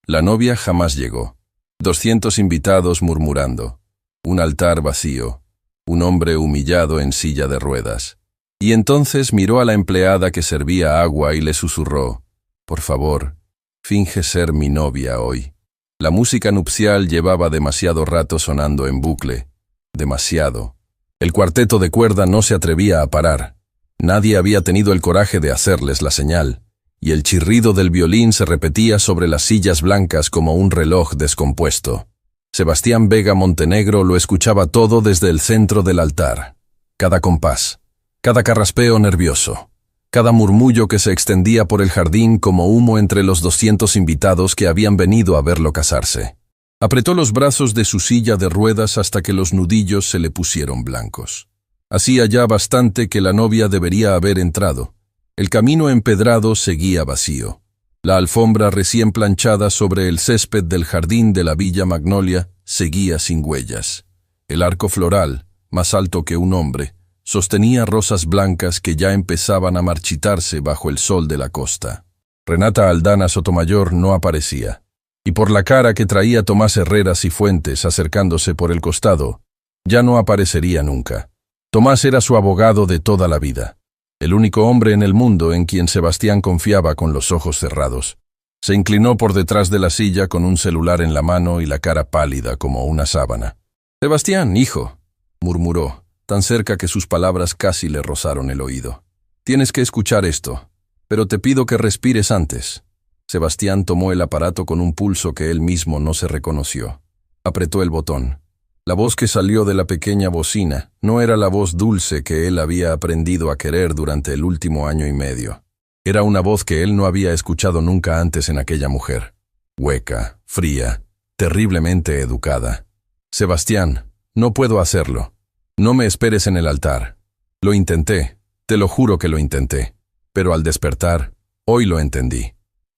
La novia jamás llegó. 200 invitados murmurando. Un altar vacío. Un hombre humillado en silla de ruedas. Y entonces miró a la empleada que servía agua y le susurró: «Por favor, finge ser mi novia hoy». La música nupcial llevaba demasiado rato sonando en bucle. Demasiado. El cuarteto de cuerda no se atrevía a parar. Nadie había tenido el coraje de hacerles la señal, y el chirrido del violín se repetía sobre las sillas blancas como un reloj descompuesto. Sebastián Vega Montenegro lo escuchaba todo desde el centro del altar. Cada compás, cada carraspeo nervioso, cada murmullo que se extendía por el jardín como humo entre los 200 invitados que habían venido a verlo casarse. Apretó los brazos de su silla de ruedas hasta que los nudillos se le pusieron blancos. Hacía ya bastante que la novia debería haber entrado. El camino empedrado seguía vacío. La alfombra recién planchada sobre el césped del jardín de la Villa Magnolia seguía sin huellas. El arco floral, más alto que un hombre, sostenía rosas blancas que ya empezaban a marchitarse bajo el sol de la costa. Renata Aldana Sotomayor no aparecía, y por la cara que traía Tomás Herreras y Fuentes acercándose por el costado, ya no aparecería nunca. Tomás era su abogado de toda la vida, el único hombre en el mundo en quien Sebastián confiaba con los ojos cerrados. Se inclinó por detrás de la silla con un celular en la mano y la cara pálida como una sábana. «Sebastián, hijo», murmuró, tan cerca que sus palabras casi le rozaron el oído. «Tienes que escuchar esto, pero te pido que respires antes». Sebastián tomó el aparato con un pulso que él mismo no se reconoció. Apretó el botón. La voz que salió de la pequeña bocina no era la voz dulce que él había aprendido a querer durante el último año y medio. Era una voz que él no había escuchado nunca antes en aquella mujer. Hueca, fría, terriblemente educada. «Sebastián, no puedo hacerlo. No me esperes en el altar. Lo intenté, te lo juro que lo intenté. Pero al despertar, hoy lo entendí.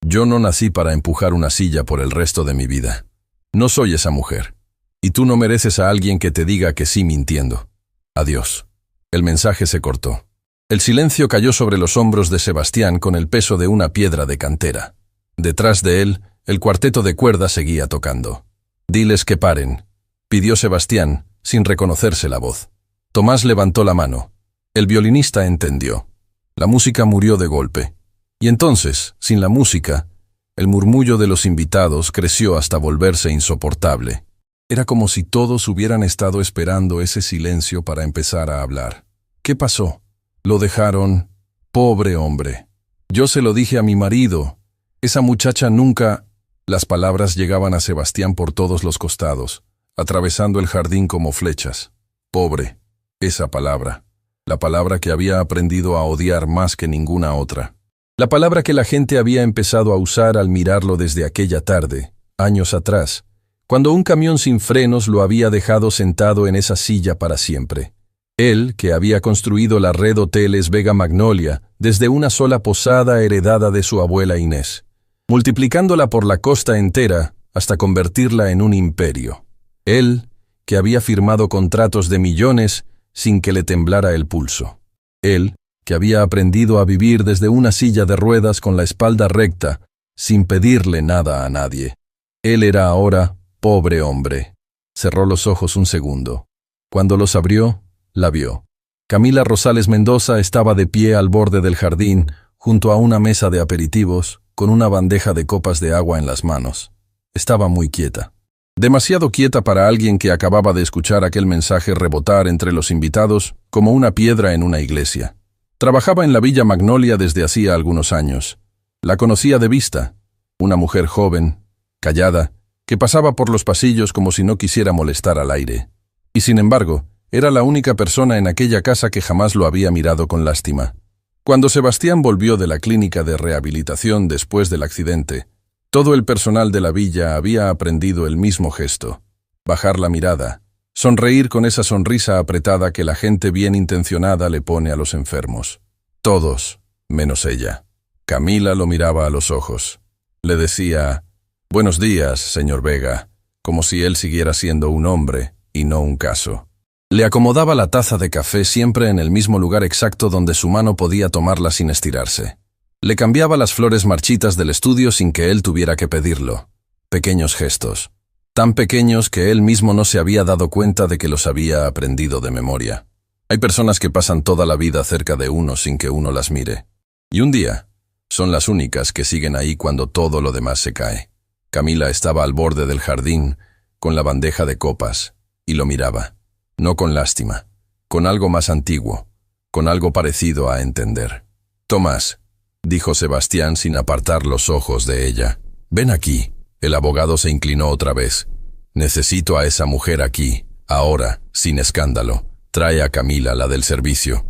Yo no nací para empujar una silla por el resto de mi vida. No soy esa mujer. Y tú no mereces a alguien que te diga que sí mintiendo. Adiós». El mensaje se cortó. El silencio cayó sobre los hombros de Sebastián con el peso de una piedra de cantera. Detrás de él, el cuarteto de cuerda seguía tocando. «Diles que paren», pidió Sebastián, sin reconocerse la voz. Tomás levantó la mano. El violinista entendió. La música murió de golpe. Y entonces, sin la música, el murmullo de los invitados creció hasta volverse insoportable. Era como si todos hubieran estado esperando ese silencio para empezar a hablar. «¿Qué pasó? Lo dejaron. Pobre hombre. Yo se lo dije a mi marido. Esa muchacha nunca...». Las palabras llegaban a Sebastián por todos los costados, atravesando el jardín como flechas. Pobre. Esa palabra. La palabra que había aprendido a odiar más que ninguna otra. La palabra que la gente había empezado a usar al mirarlo desde aquella tarde, años atrás, cuando un camión sin frenos lo había dejado sentado en esa silla para siempre. Él, que había construido la red Hoteles Vega Magnolia desde una sola posada heredada de su abuela Inés, multiplicándola por la costa entera hasta convertirla en un imperio. Él, que había firmado contratos de millones sin que le temblara el pulso. Él, que había aprendido a vivir desde una silla de ruedas con la espalda recta, sin pedirle nada a nadie. Él era ahora pobre hombre. Cerró los ojos un segundo. Cuando los abrió, la vio. Camila Rosales Mendoza estaba de pie al borde del jardín, junto a una mesa de aperitivos, con una bandeja de copas de agua en las manos. Estaba muy quieta. Demasiado quieta para alguien que acababa de escuchar aquel mensaje rebotar entre los invitados como una piedra en una iglesia. Trabajaba en la Villa Magnolia desde hacía algunos años. La conocía de vista. Una mujer joven, callada, que pasaba por los pasillos como si no quisiera molestar al aire. Y sin embargo, era la única persona en aquella casa que jamás lo había mirado con lástima. Cuando Sebastián volvió de la clínica de rehabilitación después del accidente, todo el personal de la villa había aprendido el mismo gesto: bajar la mirada, sonreír con esa sonrisa apretada que la gente bien intencionada le pone a los enfermos. Todos, menos ella. Camila lo miraba a los ojos. Le decía: «Buenos días, señor Vega», como si él siguiera siendo un hombre y no un caso. Le acomodaba la taza de café siempre en el mismo lugar exacto donde su mano podía tomarla sin estirarse. Le cambiaba las flores marchitas del estudio sin que él tuviera que pedirlo. Pequeños gestos, tan pequeños que él mismo no se había dado cuenta de que los había aprendido de memoria. Hay personas que pasan toda la vida cerca de uno sin que uno las mire. Y un día, son las únicas que siguen ahí cuando todo lo demás se cae. Camila estaba al borde del jardín, con la bandeja de copas, y lo miraba. No con lástima, con algo más antiguo, con algo parecido a entender. «Tomás», dijo Sebastián sin apartar los ojos de ella. «Ven aquí». El abogado se inclinó otra vez. «Necesito a esa mujer aquí, ahora, sin escándalo. Trae a Camila, la del servicio.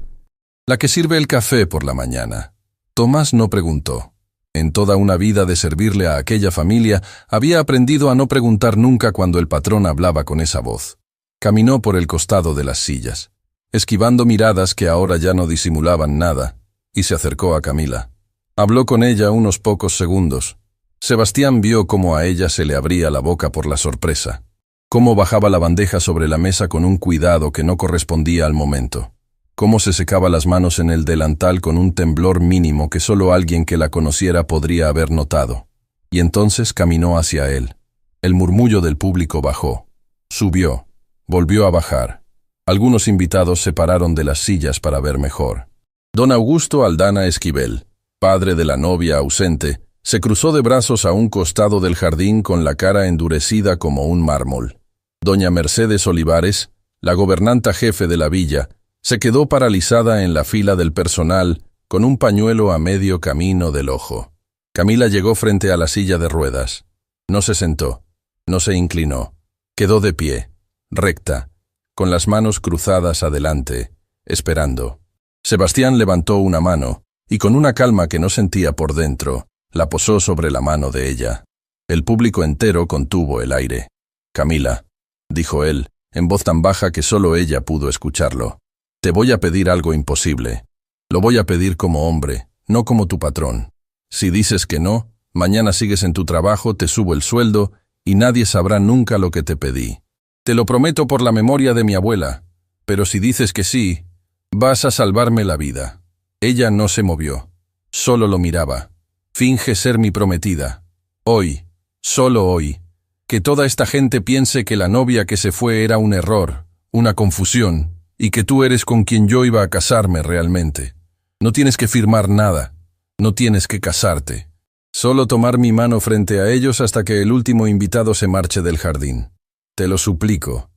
La que sirve el café por la mañana». Tomás no preguntó. En toda una vida de servirle a aquella familia, había aprendido a no preguntar nunca cuando el patrón hablaba con esa voz. Caminó por el costado de las sillas, esquivando miradas que ahora ya no disimulaban nada, y se acercó a Camila. Habló con ella unos pocos segundos. Sebastián vio cómo a ella se le abría la boca por la sorpresa, cómo bajaba la bandeja sobre la mesa con un cuidado que no correspondía al momento, cómo se secaba las manos en el delantal con un temblor mínimo que solo alguien que la conociera podría haber notado. Y entonces caminó hacia él. El murmullo del público bajó, subió, volvió a bajar. Algunos invitados se pararon de las sillas para ver mejor. Don Augusto Aldana Esquivel, padre de la novia ausente, se cruzó de brazos a un costado del jardín con la cara endurecida como un mármol. Doña Mercedes Olivares, la gobernanta jefe de la villa, se quedó paralizada en la fila del personal con un pañuelo a medio camino del ojo. Camila llegó frente a la silla de ruedas. No se sentó, no se inclinó. Quedó de pie, recta, con las manos cruzadas adelante, esperando. Sebastián levantó una mano y con una calma que no sentía por dentro, la posó sobre la mano de ella. El público entero contuvo el aire. «Camila», dijo él, en voz tan baja que solo ella pudo escucharlo, «te voy a pedir algo imposible. Lo voy a pedir como hombre, no como tu patrón. Si dices que no, mañana sigues en tu trabajo, te subo el sueldo y nadie sabrá nunca lo que te pedí. Te lo prometo por la memoria de mi abuela, pero si dices que sí, vas a salvarme la vida». Ella no se movió, solo lo miraba. «Finge ser mi prometida. Hoy, solo hoy, que toda esta gente piense que la novia que se fue era un error, una confusión, y que tú eres con quien yo iba a casarme realmente. No tienes que firmar nada, no tienes que casarte. Solo tomar mi mano frente a ellos hasta que el último invitado se marche del jardín. Te lo suplico,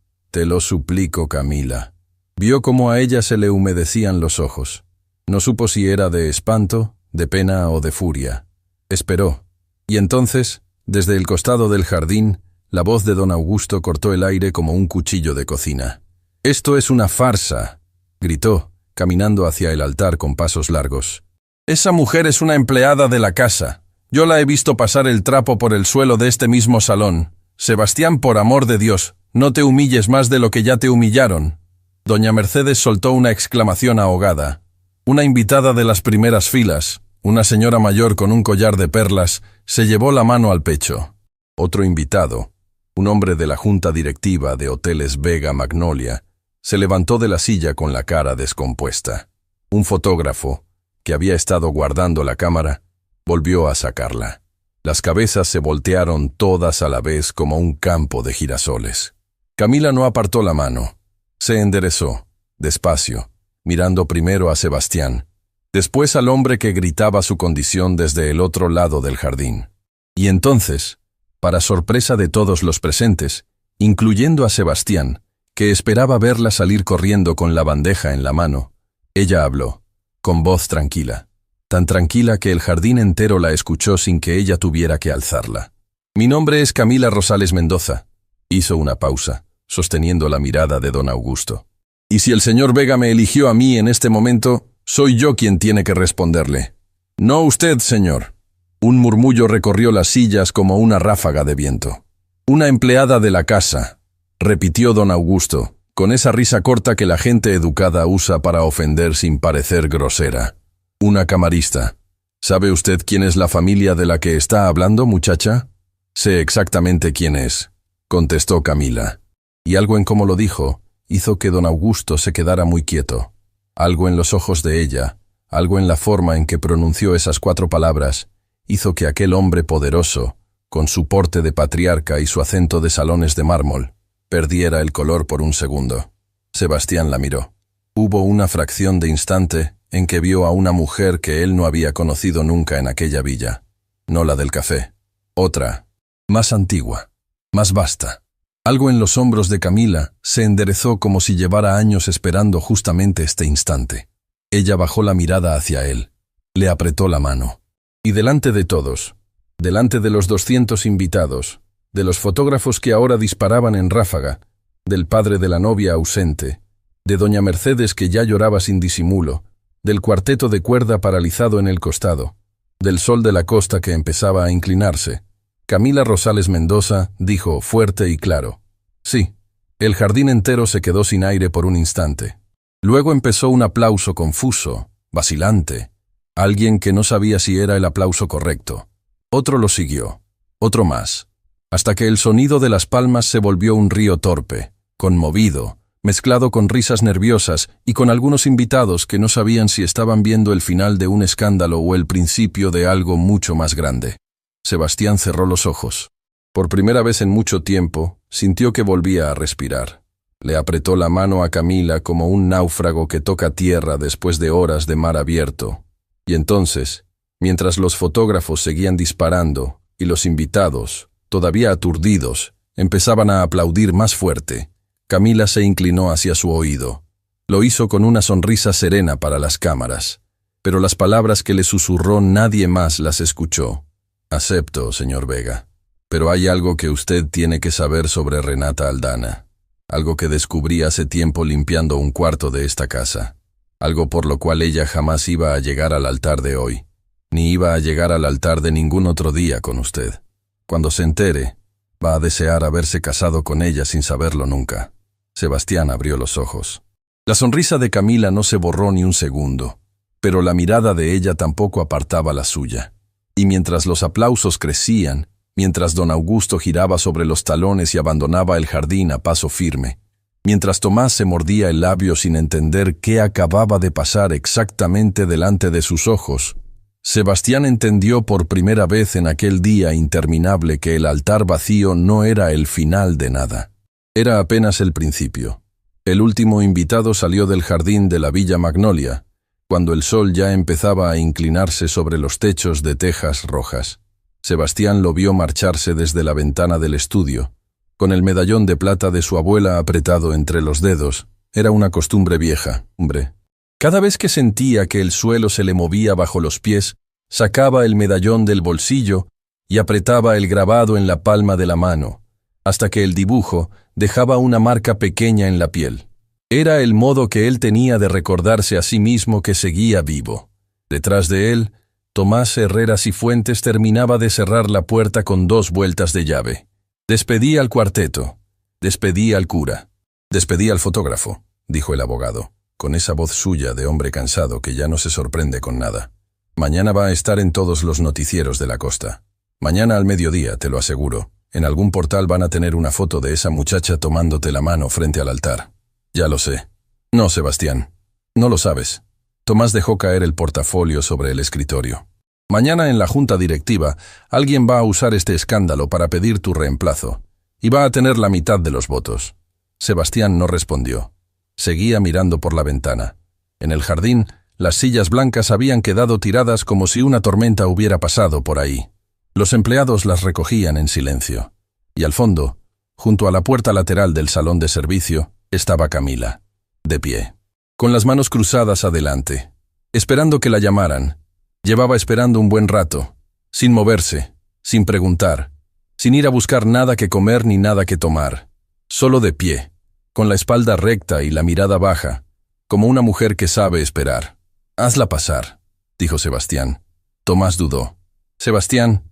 Camila». Vio cómo a ella se le humedecían los ojos. No supo si era de espanto, de pena o de furia. Esperó, y entonces, desde el costado del jardín, la voz de don Augusto cortó el aire como un cuchillo de cocina. «Esto es una farsa», gritó, caminando hacia el altar con pasos largos. «Esa mujer es una empleada de la casa. Yo la he visto pasar el trapo por el suelo de este mismo salón. Sebastián, por amor de Dios, no te humilles más de lo que ya te humillaron». Doña Mercedes soltó una exclamación ahogada. Una invitada de las primeras filas, una señora mayor con un collar de perlas, se llevó la mano al pecho. Otro invitado, un hombre de la junta directiva de Hoteles Vega Magnolia, se levantó de la silla con la cara descompuesta. Un fotógrafo, que había estado guardando la cámara, volvió a sacarla. Las cabezas se voltearon todas a la vez como un campo de girasoles. Camila no apartó la mano. Se enderezó, despacio, mirando primero a Sebastián, después al hombre que gritaba su condición desde el otro lado del jardín. Y entonces, para sorpresa de todos los presentes, incluyendo a Sebastián, que esperaba verla salir corriendo con la bandeja en la mano, ella habló, con voz tranquila, tan tranquila que el jardín entero la escuchó sin que ella tuviera que alzarla. «Mi nombre es Camila Rosales Mendoza», hizo una pausa, sosteniendo la mirada de don Augusto. «Y si el señor Vega me eligió a mí en este momento, soy yo quien tiene que responderle. No usted, señor». Un murmullo recorrió las sillas como una ráfaga de viento. «Una empleada de la casa», repitió don Augusto, con esa risa corta que la gente educada usa para ofender sin parecer grosera. «Una camarista. ¿Sabe usted quién es la familia de la que está hablando, muchacha?» «Sé exactamente quién es», contestó Camila. Y algo en cómo lo dijo hizo que don Augusto se quedara muy quieto. Algo en los ojos de ella, algo en la forma en que pronunció esas 4 palabras, hizo que aquel hombre poderoso, con su porte de patriarca y su acento de salones de mármol, perdiera el color por un segundo. Sebastián la miró. Hubo una fracción de instante en que vio a una mujer que él no había conocido nunca en aquella villa. No la del café. Otra, más antigua, más vasta. Algo en los hombros de Camila se enderezó como si llevara años esperando justamente este instante. Ella bajó la mirada hacia él. Le apretó la mano. Y delante de todos, delante de los 200 invitados, de los fotógrafos que ahora disparaban en ráfaga, del padre de la novia ausente, de doña Mercedes que ya lloraba sin disimulo, del cuarteto de cuerda paralizado en el costado, del sol de la costa que empezaba a inclinarse, Camila Rosales Mendoza dijo fuerte y claro: sí. El jardín entero se quedó sin aire por un instante. Luego empezó un aplauso confuso, vacilante, alguien que no sabía si era el aplauso correcto. Otro lo siguió, otro más, hasta que el sonido de las palmas se volvió un río torpe, conmovido, mezclado con risas nerviosas y con algunos invitados que no sabían si estaban viendo el final de un escándalo o el principio de algo mucho más grande. Sebastián cerró los ojos. Por primera vez en mucho tiempo, sintió que volvía a respirar. Le apretó la mano a Camila como un náufrago que toca tierra después de horas de mar abierto. Y entonces, mientras los fotógrafos seguían disparando y los invitados, todavía aturdidos, empezaban a aplaudir más fuerte, Camila se inclinó hacia su oído. Lo hizo con una sonrisa serena para las cámaras, pero las palabras que le susurró nadie más las escuchó. Acepto, señor Vega, pero hay algo que usted tiene que saber sobre Renata Aldana, algo que descubrí hace tiempo limpiando un cuarto de esta casa, algo por lo cual ella jamás iba a llegar al altar de hoy, ni iba a llegar al altar de ningún otro día con usted. Cuando se entere, va a desear haberse casado con ella sin saberlo nunca. Sebastián abrió los ojos. La sonrisa de Camila no se borró ni un segundo, pero la mirada de ella tampoco apartaba la suya. Y mientras los aplausos crecían, mientras don Augusto giraba sobre los talones y abandonaba el jardín a paso firme, mientras Tomás se mordía el labio sin entender qué acababa de pasar exactamente delante de sus ojos, Sebastián entendió por primera vez en aquel día interminable que el altar vacío no era el final de nada. Era apenas el principio. El último invitado salió del jardín de la Villa Magnolia, cuando el sol ya empezaba a inclinarse sobre los techos de tejas rojas. Sebastián lo vio marcharse desde la ventana del estudio, con el medallón de plata de su abuela apretado entre los dedos. Era una costumbre vieja, hombre. Cada vez que sentía que el suelo se le movía bajo los pies, sacaba el medallón del bolsillo y apretaba el grabado en la palma de la mano, hasta que el dibujo dejaba una marca pequeña en la piel. Era el modo que él tenía de recordarse a sí mismo que seguía vivo. Detrás de él, Tomás Herrera Cifuentes terminaba de cerrar la puerta con 2 vueltas de llave. Despedí al cuarteto, despedí al cura, despedí al fotógrafo, dijo el abogado, con esa voz suya de hombre cansado que ya no se sorprende con nada. Mañana va a estar en todos los noticieros de la costa. Mañana al mediodía, te lo aseguro. En algún portal van a tener una foto de esa muchacha tomándote la mano frente al altar. Ya lo sé. No, Sebastián. No lo sabes. Tomás dejó caer el portafolio sobre el escritorio. Mañana en la junta directiva, alguien va a usar este escándalo para pedir tu reemplazo. Y va a tener la mitad de los votos. Sebastián no respondió. Seguía mirando por la ventana. En el jardín, las sillas blancas habían quedado tiradas como si una tormenta hubiera pasado por ahí. Los empleados las recogían en silencio. Y al fondo, junto a la puerta lateral del salón de servicio, estaba Camila, de pie, con las manos cruzadas adelante, esperando que la llamaran. Llevaba esperando un buen rato, sin moverse, sin preguntar, sin ir a buscar nada que comer ni nada que tomar, solo de pie, con la espalda recta y la mirada baja, como una mujer que sabe esperar. «Hazla pasar», dijo Sebastián. Tomás dudó. «Sebastián,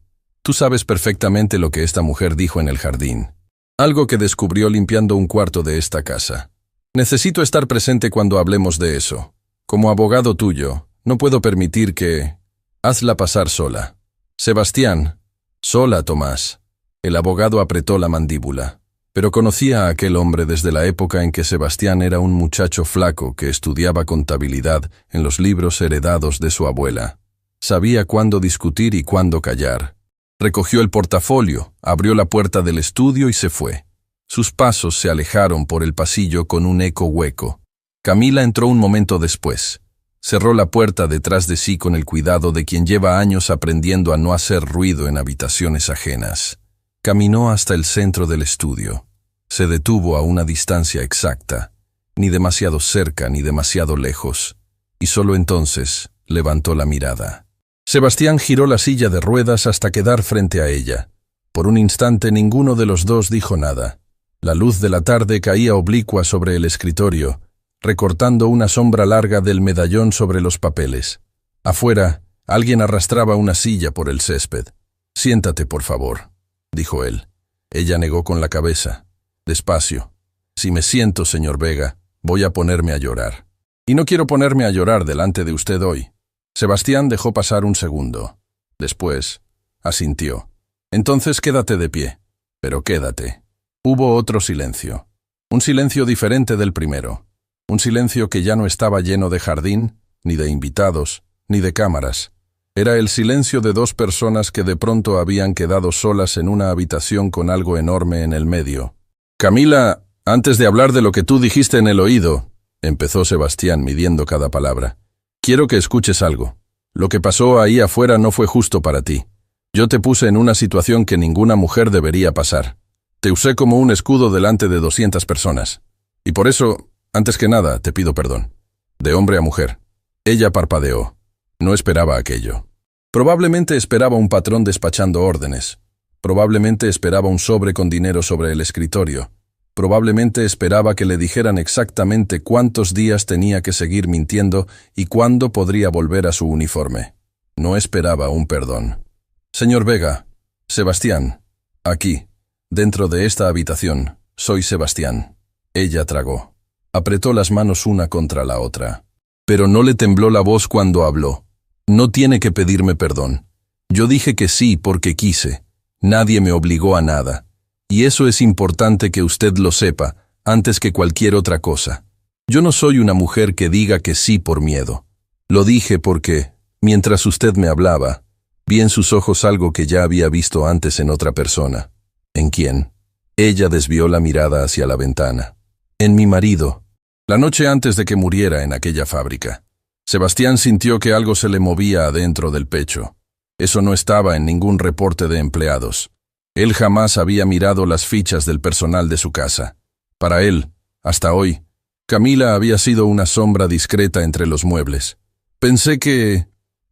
tú sabes perfectamente lo que esta mujer dijo en el jardín. Algo que descubrió limpiando un cuarto de esta casa. Necesito estar presente cuando hablemos de eso. Como abogado tuyo, no puedo permitir que... Hazla pasar sola». «Sebastián». «Sola, Tomás». El abogado apretó la mandíbula. Pero conocía a aquel hombre desde la época en que Sebastián era un muchacho flaco que estudiaba contabilidad en los libros heredados de su abuela. Sabía cuándo discutir y cuándo callar. Recogió el portafolio, abrió la puerta del estudio y se fue. Sus pasos se alejaron por el pasillo con un eco hueco. Camila entró un momento después. Cerró la puerta detrás de sí con el cuidado de quien lleva años aprendiendo a no hacer ruido en habitaciones ajenas. Caminó hasta el centro del estudio. Se detuvo a una distancia exacta, ni demasiado cerca ni demasiado lejos, y solo entonces levantó la mirada. Sebastián giró la silla de ruedas hasta quedar frente a ella. Por un instante ninguno de los dos dijo nada. La luz de la tarde caía oblicua sobre el escritorio, recortando una sombra larga del medallón sobre los papeles. Afuera, alguien arrastraba una silla por el césped. «Siéntate, por favor», dijo él. Ella negó con la cabeza. «Despacio. Si me siento, señor Vega, voy a ponerme a llorar. Y no quiero ponerme a llorar delante de usted hoy». Sebastián dejó pasar un segundo. Después, asintió. «Entonces quédate de pie. Pero quédate». Hubo otro silencio. Un silencio diferente del primero. Un silencio que ya no estaba lleno de jardín, ni de invitados, ni de cámaras. Era el silencio de dos personas que de pronto habían quedado solas en una habitación con algo enorme en el medio. «Camila, antes de hablar de lo que tú dijiste en el oído», empezó Sebastián midiendo cada palabra, «quiero que escuches algo. Lo que pasó ahí afuera no fue justo para ti. Yo te puse en una situación que ninguna mujer debería pasar. Te usé como un escudo delante de 200 personas. Y por eso, antes que nada, te pido perdón. De hombre a mujer». Ella parpadeó. No esperaba aquello. Probablemente esperaba un patrón despachando órdenes. Probablemente esperaba un sobre con dinero sobre el escritorio. Probablemente esperaba que le dijeran exactamente cuántos días tenía que seguir mintiendo y cuándo podría volver a su uniforme. No esperaba un perdón. «Señor Vega, Sebastián, aquí, dentro de esta habitación, soy Sebastián». Ella tragó. Apretó las manos una contra la otra. Pero no le tembló la voz cuando habló. «No tiene que pedirme perdón. Yo dije que sí porque quise. Nadie me obligó a nada. Y eso es importante que usted lo sepa, antes que cualquier otra cosa. Yo no soy una mujer que diga que sí por miedo. Lo dije porque, mientras usted me hablaba, vi en sus ojos algo que ya había visto antes en otra persona». «¿En quién?». Ella desvió la mirada hacia la ventana. «En mi marido. La noche antes de que muriera en aquella fábrica». Sebastián sintió que algo se le movía adentro del pecho. Eso no estaba en ningún reporte de empleados. Él jamás había mirado las fichas del personal de su casa. Para él, hasta hoy, Camila había sido una sombra discreta entre los muebles. «Pensé que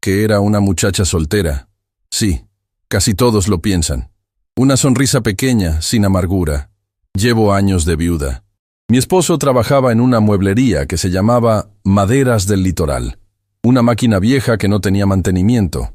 era una muchacha soltera». «Sí, casi todos lo piensan. Una sonrisa pequeña, sin amargura. Llevo años de viuda. Mi esposo trabajaba en una mueblería que se llamaba Maderas del Litoral. Una máquina vieja que no tenía mantenimiento.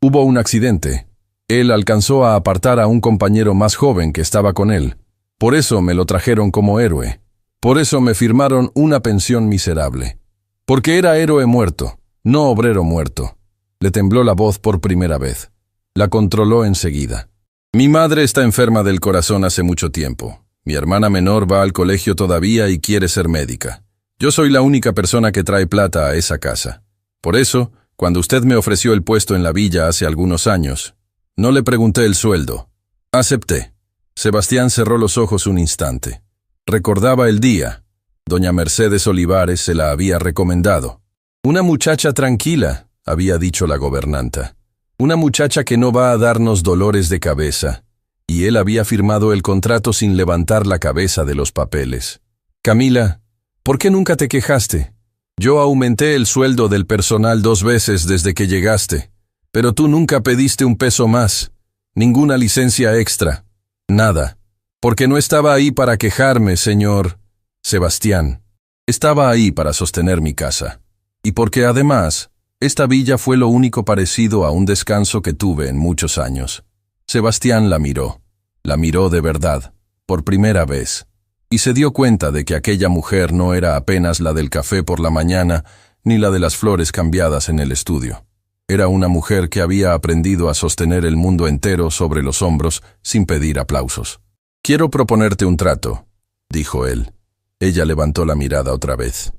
Hubo un accidente. Él alcanzó a apartar a un compañero más joven que estaba con él. Por eso me lo trajeron como héroe. Por eso me firmaron una pensión miserable. Porque era héroe muerto, no obrero muerto». Le tembló la voz por primera vez. La controló enseguida. «Mi madre está enferma del corazón hace mucho tiempo. Mi hermana menor va al colegio todavía y quiere ser médica. Yo soy la única persona que trae plata a esa casa. Por eso, cuando usted me ofreció el puesto en la villa hace algunos años, no le pregunté el sueldo. Acepté». Sebastián cerró los ojos un instante. Recordaba el día. Doña Mercedes Olivares se la había recomendado. «Una muchacha tranquila», había dicho la gobernanta. «Una muchacha que no va a darnos dolores de cabeza». Y él había firmado el contrato sin levantar la cabeza de los papeles. «Camila, ¿por qué nunca te quejaste? Yo aumenté el sueldo del personal 2 veces desde que llegaste, pero tú nunca pediste un peso más, ninguna licencia extra, nada. Porque no estaba ahí para quejarme, señor Sebastián. Estaba ahí para sostener mi casa. Y porque además, esta villa fue lo único parecido a un descanso que tuve en muchos años». Sebastián la miró de verdad, por primera vez, y se dio cuenta de que aquella mujer no era apenas la del café por la mañana, ni la de las flores cambiadas en el estudio. Era una mujer que había aprendido a sostener el mundo entero sobre los hombros sin pedir aplausos. «Quiero proponerte un trato», dijo él. Ella levantó la mirada otra vez.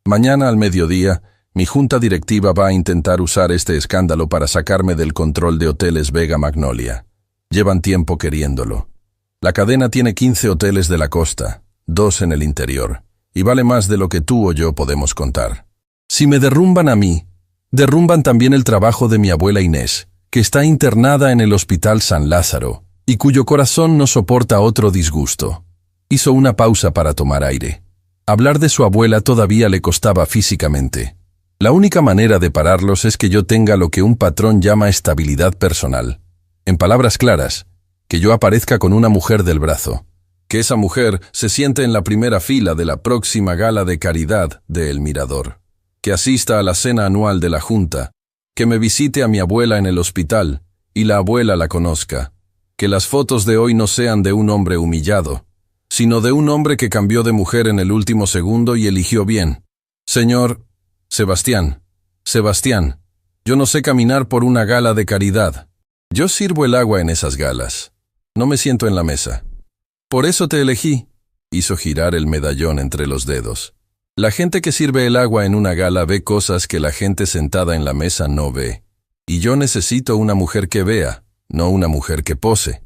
«Mañana al mediodía, mi junta directiva va a intentar usar este escándalo para sacarme del control de Hoteles Vega Magnolia. Llevan tiempo queriéndolo. La cadena tiene 15 hoteles de la costa, 2 en el interior, y vale más de lo que tú o yo podemos contar. Si me derrumban a mí, derrumban también el trabajo de mi abuela Inés, que está internada en el Hospital San Lázaro, y cuyo corazón no soporta otro disgusto. Hizo una pausa para tomar aire. Hablar de su abuela todavía le costaba físicamente. La única manera de pararlos es que yo tenga lo que un patrón llama estabilidad personal. En palabras claras, que yo aparezca con una mujer del brazo. Que esa mujer se siente en la primera fila de la próxima gala de caridad de El Mirador. Que asista a la cena anual de la Junta. Que me visite a mi abuela en el hospital y la abuela la conozca. Que las fotos de hoy no sean de un hombre humillado, sino de un hombre que cambió de mujer en el último segundo y eligió bien. Señor Sebastián, yo no sé caminar por una gala de caridad. Yo sirvo el agua en esas galas. No me siento en la mesa. Por eso te elegí. Hizo girar el medallón entre los dedos. La gente que sirve el agua en una gala ve cosas que la gente sentada en la mesa no ve. Y yo necesito una mujer que vea, no una mujer que pose.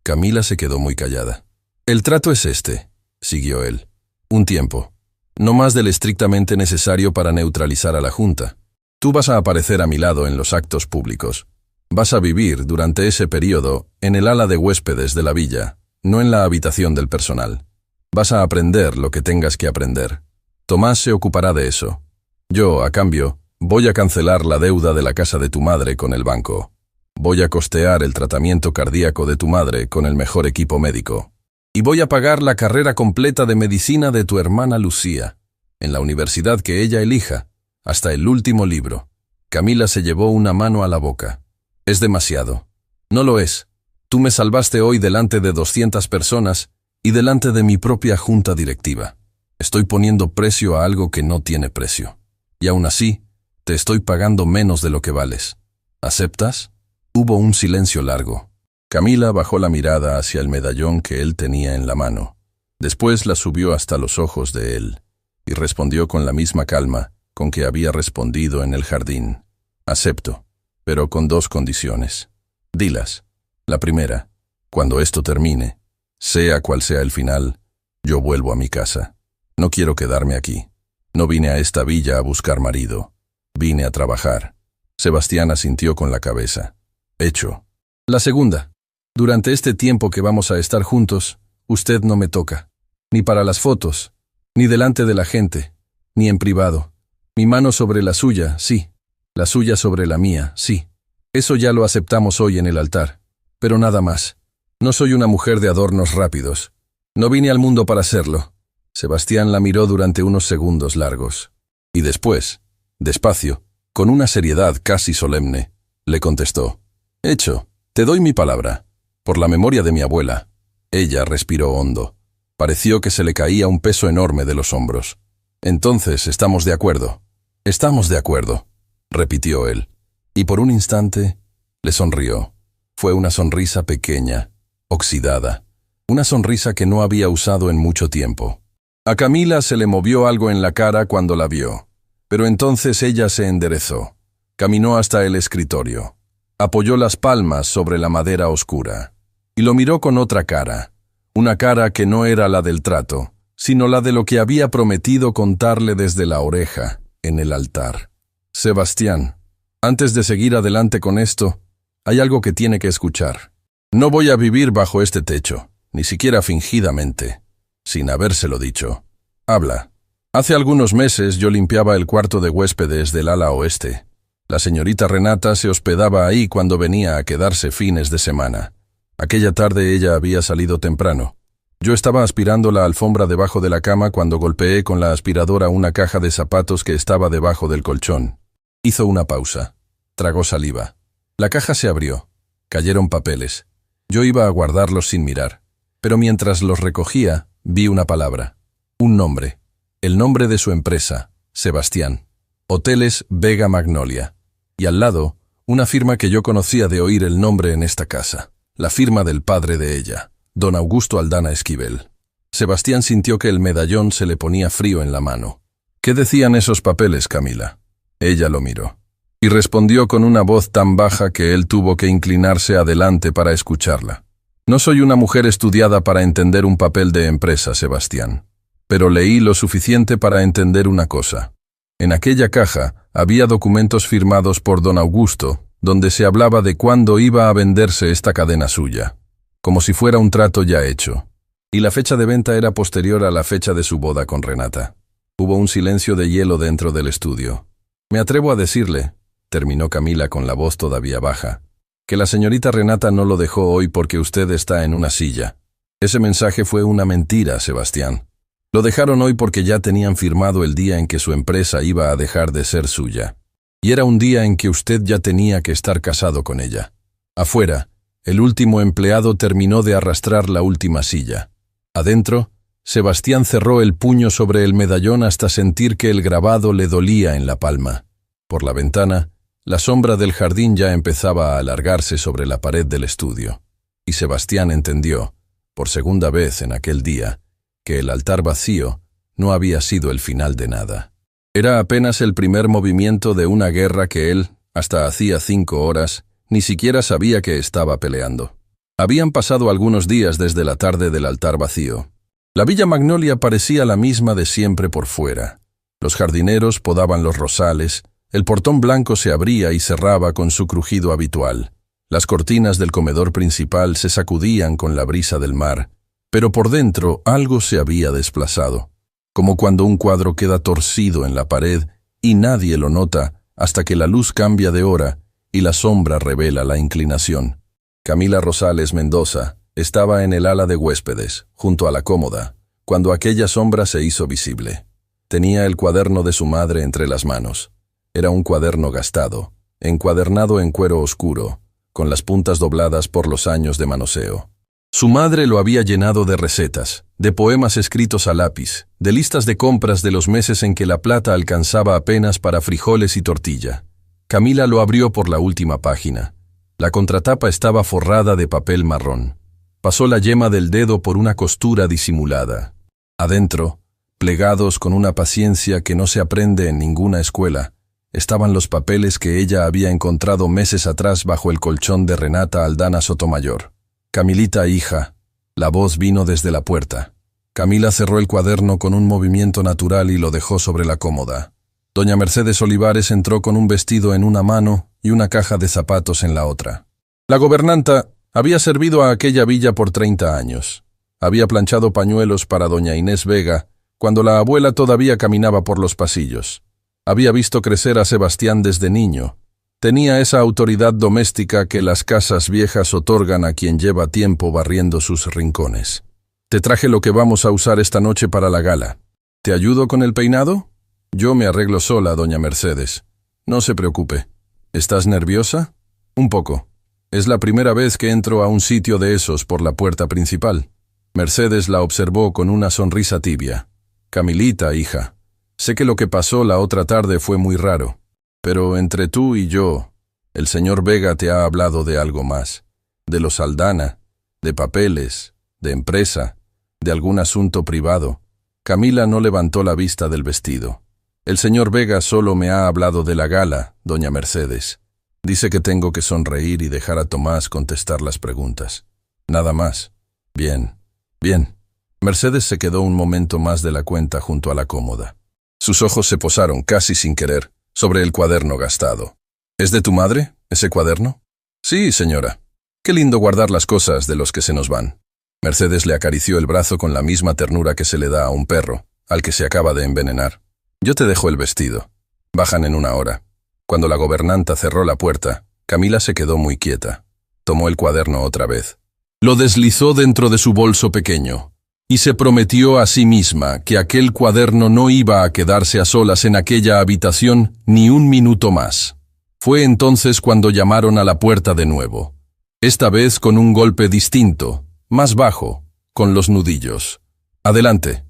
Camila se quedó muy callada. El trato es este, siguió él. Un tiempo. No más del estrictamente necesario para neutralizar a la Junta. Tú vas a aparecer a mi lado en los actos públicos. Vas a vivir, durante ese periodo, en el ala de huéspedes de la villa, no en la habitación del personal. Vas a aprender lo que tengas que aprender. Tomás se ocupará de eso. Yo, a cambio, voy a cancelar la deuda de la casa de tu madre con el banco. Voy a costear el tratamiento cardíaco de tu madre con el mejor equipo médico. Y voy a pagar la carrera completa de medicina de tu hermana Lucía, en la universidad que ella elija, hasta el último libro. Camila se llevó una mano a la boca. Es demasiado. No lo es. Tú me salvaste hoy delante de 200 personas y delante de mi propia junta directiva. Estoy poniendo precio a algo que no tiene precio. Y aún así, te estoy pagando menos de lo que vales. ¿Aceptas? Hubo un silencio largo. Camila bajó la mirada hacia el medallón que él tenía en la mano. Después la subió hasta los ojos de él, y respondió con la misma calma con que había respondido en el jardín. Acepto, pero con 2 condiciones. Dilas. La primera, cuando esto termine, sea cual sea el final, yo vuelvo a mi casa. No quiero quedarme aquí. No vine a esta villa a buscar marido. Vine a trabajar. Sebastián asintió con la cabeza. Hecho. La segunda. Durante este tiempo que vamos a estar juntos, usted no me toca. Ni para las fotos, ni delante de la gente, ni en privado. Mi mano sobre la suya, sí. La suya sobre la mía, sí. Eso ya lo aceptamos hoy en el altar. Pero nada más. No soy una mujer de adornos rápidos. No vine al mundo para serlo. Sebastián la miró durante unos segundos largos. Y después, despacio, con una seriedad casi solemne, le contestó. Hecho, te doy mi palabra. Por la memoria de mi abuela. Ella respiró hondo. Pareció que se le caía un peso enorme de los hombros. Entonces, ¿estamos de acuerdo? Estamos de acuerdo, repitió él. Y por un instante, le sonrió. Fue una sonrisa pequeña, oxidada. Una sonrisa que no había usado en mucho tiempo. A Camila se le movió algo en la cara cuando la vio. Pero entonces ella se enderezó. Caminó hasta el escritorio. Apoyó las palmas sobre la madera oscura. Y lo miró con otra cara. Una cara que no era la del trato, sino la de lo que había prometido contarle desde la oreja, en el altar. Sebastián, antes de seguir adelante con esto, hay algo que tiene que escuchar. No voy a vivir bajo este techo, ni siquiera fingidamente, sin habérselo dicho. Habla. Hace algunos meses yo limpiaba el cuarto de huéspedes del ala oeste. La señorita Renata se hospedaba ahí cuando venía a quedarse fines de semana. Aquella tarde ella había salido temprano. Yo estaba aspirando la alfombra debajo de la cama cuando golpeé con la aspiradora una caja de zapatos que estaba debajo del colchón. Hizo una pausa. Tragó saliva. La caja se abrió. Cayeron papeles. Yo iba a guardarlos sin mirar. Pero mientras los recogía, vi una palabra. Un nombre. El nombre de su empresa, Sebastián. Hoteles Vega Magnolia. Y al lado, una firma que yo conocía de oír el nombre en esta casa. La firma del padre de ella, don Augusto Aldana Esquivel. Sebastián sintió que el medallón se le ponía frío en la mano. ¿Qué decían esos papeles, Camila? Ella lo miró. Y respondió con una voz tan baja que él tuvo que inclinarse adelante para escucharla. No soy una mujer estudiada para entender un papel de empresa, Sebastián. Pero leí lo suficiente para entender una cosa. En aquella caja había documentos firmados por don Augusto, donde se hablaba de cuándo iba a venderse esta cadena suya, como si fuera un trato ya hecho. Y la fecha de venta era posterior a la fecha de su boda con Renata. Hubo un silencio de hielo dentro del estudio. Me atrevo a decirle, terminó Camila con la voz todavía baja, que la señorita Renata no lo dejó hoy porque usted está en una silla. Ese mensaje fue una mentira, Sebastián. Lo dejaron hoy porque ya tenían firmado el día en que su empresa iba a dejar de ser suya. Y era un día en que usted ya tenía que estar casado con ella. Afuera, el último empleado terminó de arrastrar la última silla. Adentro, Sebastián cerró el puño sobre el medallón hasta sentir que el grabado le dolía en la palma. Por la ventana, la sombra del jardín ya empezaba a alargarse sobre la pared del estudio. Y Sebastián entendió, por segunda vez en aquel día, que el altar vacío no había sido el final de nada. Era apenas el primer movimiento de una guerra que él, hasta hacía 5 horas, ni siquiera sabía que estaba peleando. Habían pasado algunos días desde la tarde del altar vacío. La Villa Magnolia parecía la misma de siempre por fuera. Los jardineros podaban los rosales, el portón blanco se abría y cerraba con su crujido habitual. Las cortinas del comedor principal se sacudían con la brisa del mar, pero por dentro algo se había desplazado, como cuando un cuadro queda torcido en la pared y nadie lo nota hasta que la luz cambia de hora y la sombra revela la inclinación. Camila Rosales Mendoza estaba en el ala de huéspedes, junto a la cómoda, cuando aquella sombra se hizo visible. Tenía el cuaderno de su madre entre las manos. Era un cuaderno gastado, encuadernado en cuero oscuro, con las puntas dobladas por los años de manoseo. Su madre lo había llenado de recetas, de poemas escritos a lápiz, de listas de compras de los meses en que la plata alcanzaba apenas para frijoles y tortilla. Camila lo abrió por la última página. La contratapa estaba forrada de papel marrón. Pasó la yema del dedo por una costura disimulada. Adentro, plegados con una paciencia que no se aprende en ninguna escuela, estaban los papeles que ella había encontrado meses atrás bajo el colchón de Renata Aldana Sotomayor. Camilita, hija. La voz vino desde la puerta. Camila cerró el cuaderno con un movimiento natural y lo dejó sobre la cómoda. Doña Mercedes Olivares entró con un vestido en una mano y una caja de zapatos en la otra. La gobernanta había servido a aquella villa por 30 años. Había planchado pañuelos para doña Inés Vega cuando la abuela todavía caminaba por los pasillos. Había visto crecer a Sebastián desde niño. Tenía esa autoridad doméstica que las casas viejas otorgan a quien lleva tiempo barriendo sus rincones. Te traje lo que vamos a usar esta noche para la gala. ¿Te ayudo con el peinado? Yo me arreglo sola, doña Mercedes. No se preocupe. ¿Estás nerviosa? Un poco. Es la primera vez que entro a un sitio de esos por la puerta principal. Mercedes la observó con una sonrisa tibia. Camilita, hija. Sé que lo que pasó la otra tarde fue muy raro. Pero entre tú y yo, el señor Vega te ha hablado de algo más. De los Aldana, de papeles, de empresa, de algún asunto privado. Camila no levantó la vista del vestido. El señor Vega solo me ha hablado de la gala, doña Mercedes. Dice que tengo que sonreír y dejar a Tomás contestar las preguntas. Nada más. Bien, bien. Mercedes se quedó un momento más de la cuenta junto a la cómoda. Sus ojos se posaron, casi sin querer, sobre el cuaderno gastado. ¿Es de tu madre, ese cuaderno? Sí, señora. Qué lindo guardar las cosas de los que se nos van. Mercedes le acarició el brazo con la misma ternura que se le da a un perro, al que se acaba de envenenar. Yo te dejo el vestido. Bajan en 1 hora. Cuando la gobernanta cerró la puerta, Camila se quedó muy quieta. Tomó el cuaderno otra vez. Lo deslizó dentro de su bolso pequeño, y se prometió a sí misma que aquel cuaderno no iba a quedarse a solas en aquella habitación ni un minuto más. Fue entonces cuando llamaron a la puerta de nuevo. Esta vez con un golpe distinto, más bajo, con los nudillos. Adelante.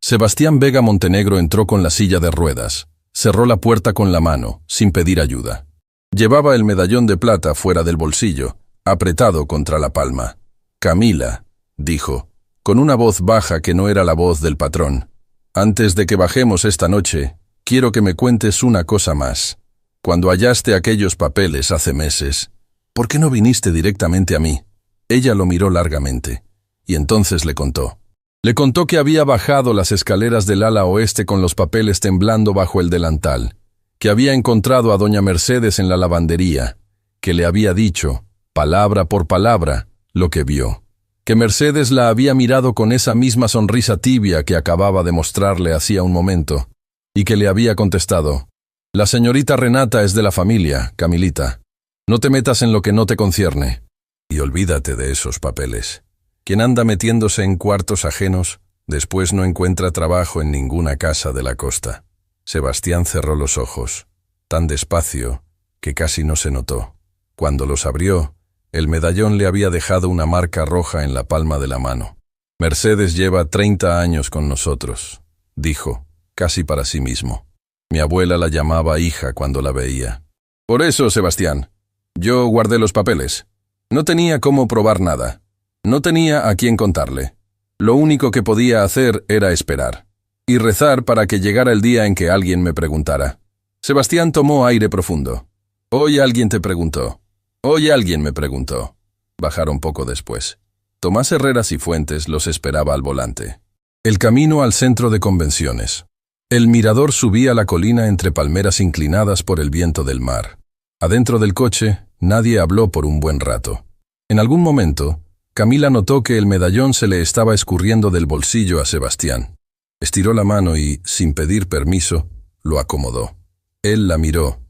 Sebastián Vega Montenegro entró con la silla de ruedas. Cerró la puerta con la mano, sin pedir ayuda. Llevaba el medallón de plata fuera del bolsillo, apretado contra la palma. Camila, dijo, con una voz baja que no era la voz del patrón. Antes de que bajemos esta noche, quiero que me cuentes una cosa más. Cuando hallaste aquellos papeles hace meses, ¿por qué no viniste directamente a mí? Ella lo miró largamente, y entonces le contó. Le contó que había bajado las escaleras del ala oeste con los papeles temblando bajo el delantal, que había encontrado a doña Mercedes en la lavandería, que le había dicho, palabra por palabra, lo que vio, que Mercedes la había mirado con esa misma sonrisa tibia que acababa de mostrarle hacía un momento, y que le había contestado, la señorita Renata es de la familia, Camilita. No te metas en lo que no te concierne. Y olvídate de esos papeles. Quien anda metiéndose en cuartos ajenos, después no encuentra trabajo en ninguna casa de la costa. Sebastián cerró los ojos, tan despacio que casi no se notó. Cuando los abrió, el medallón le había dejado una marca roja en la palma de la mano. Mercedes lleva 30 años con nosotros, dijo, casi para sí mismo. Mi abuela la llamaba hija cuando la veía. Por eso, Sebastián, yo guardé los papeles. No tenía cómo probar nada. No tenía a quién contarle. Lo único que podía hacer era esperar. Y rezar para que llegara el día en que alguien me preguntara. Sebastián tomó aire profundo. Hoy alguien te preguntó. Hoy alguien me preguntó. Bajaron poco después. Tomás Herreras y Fuentes los esperaba al volante. El camino al centro de convenciones. El mirador subía la colina entre palmeras inclinadas por el viento del mar. Adentro del coche, nadie habló por un buen rato. En algún momento, Camila notó que el medallón se le estaba escurriendo del bolsillo a Sebastián. Estiró la mano y, sin pedir permiso, lo acomodó. Él la miró.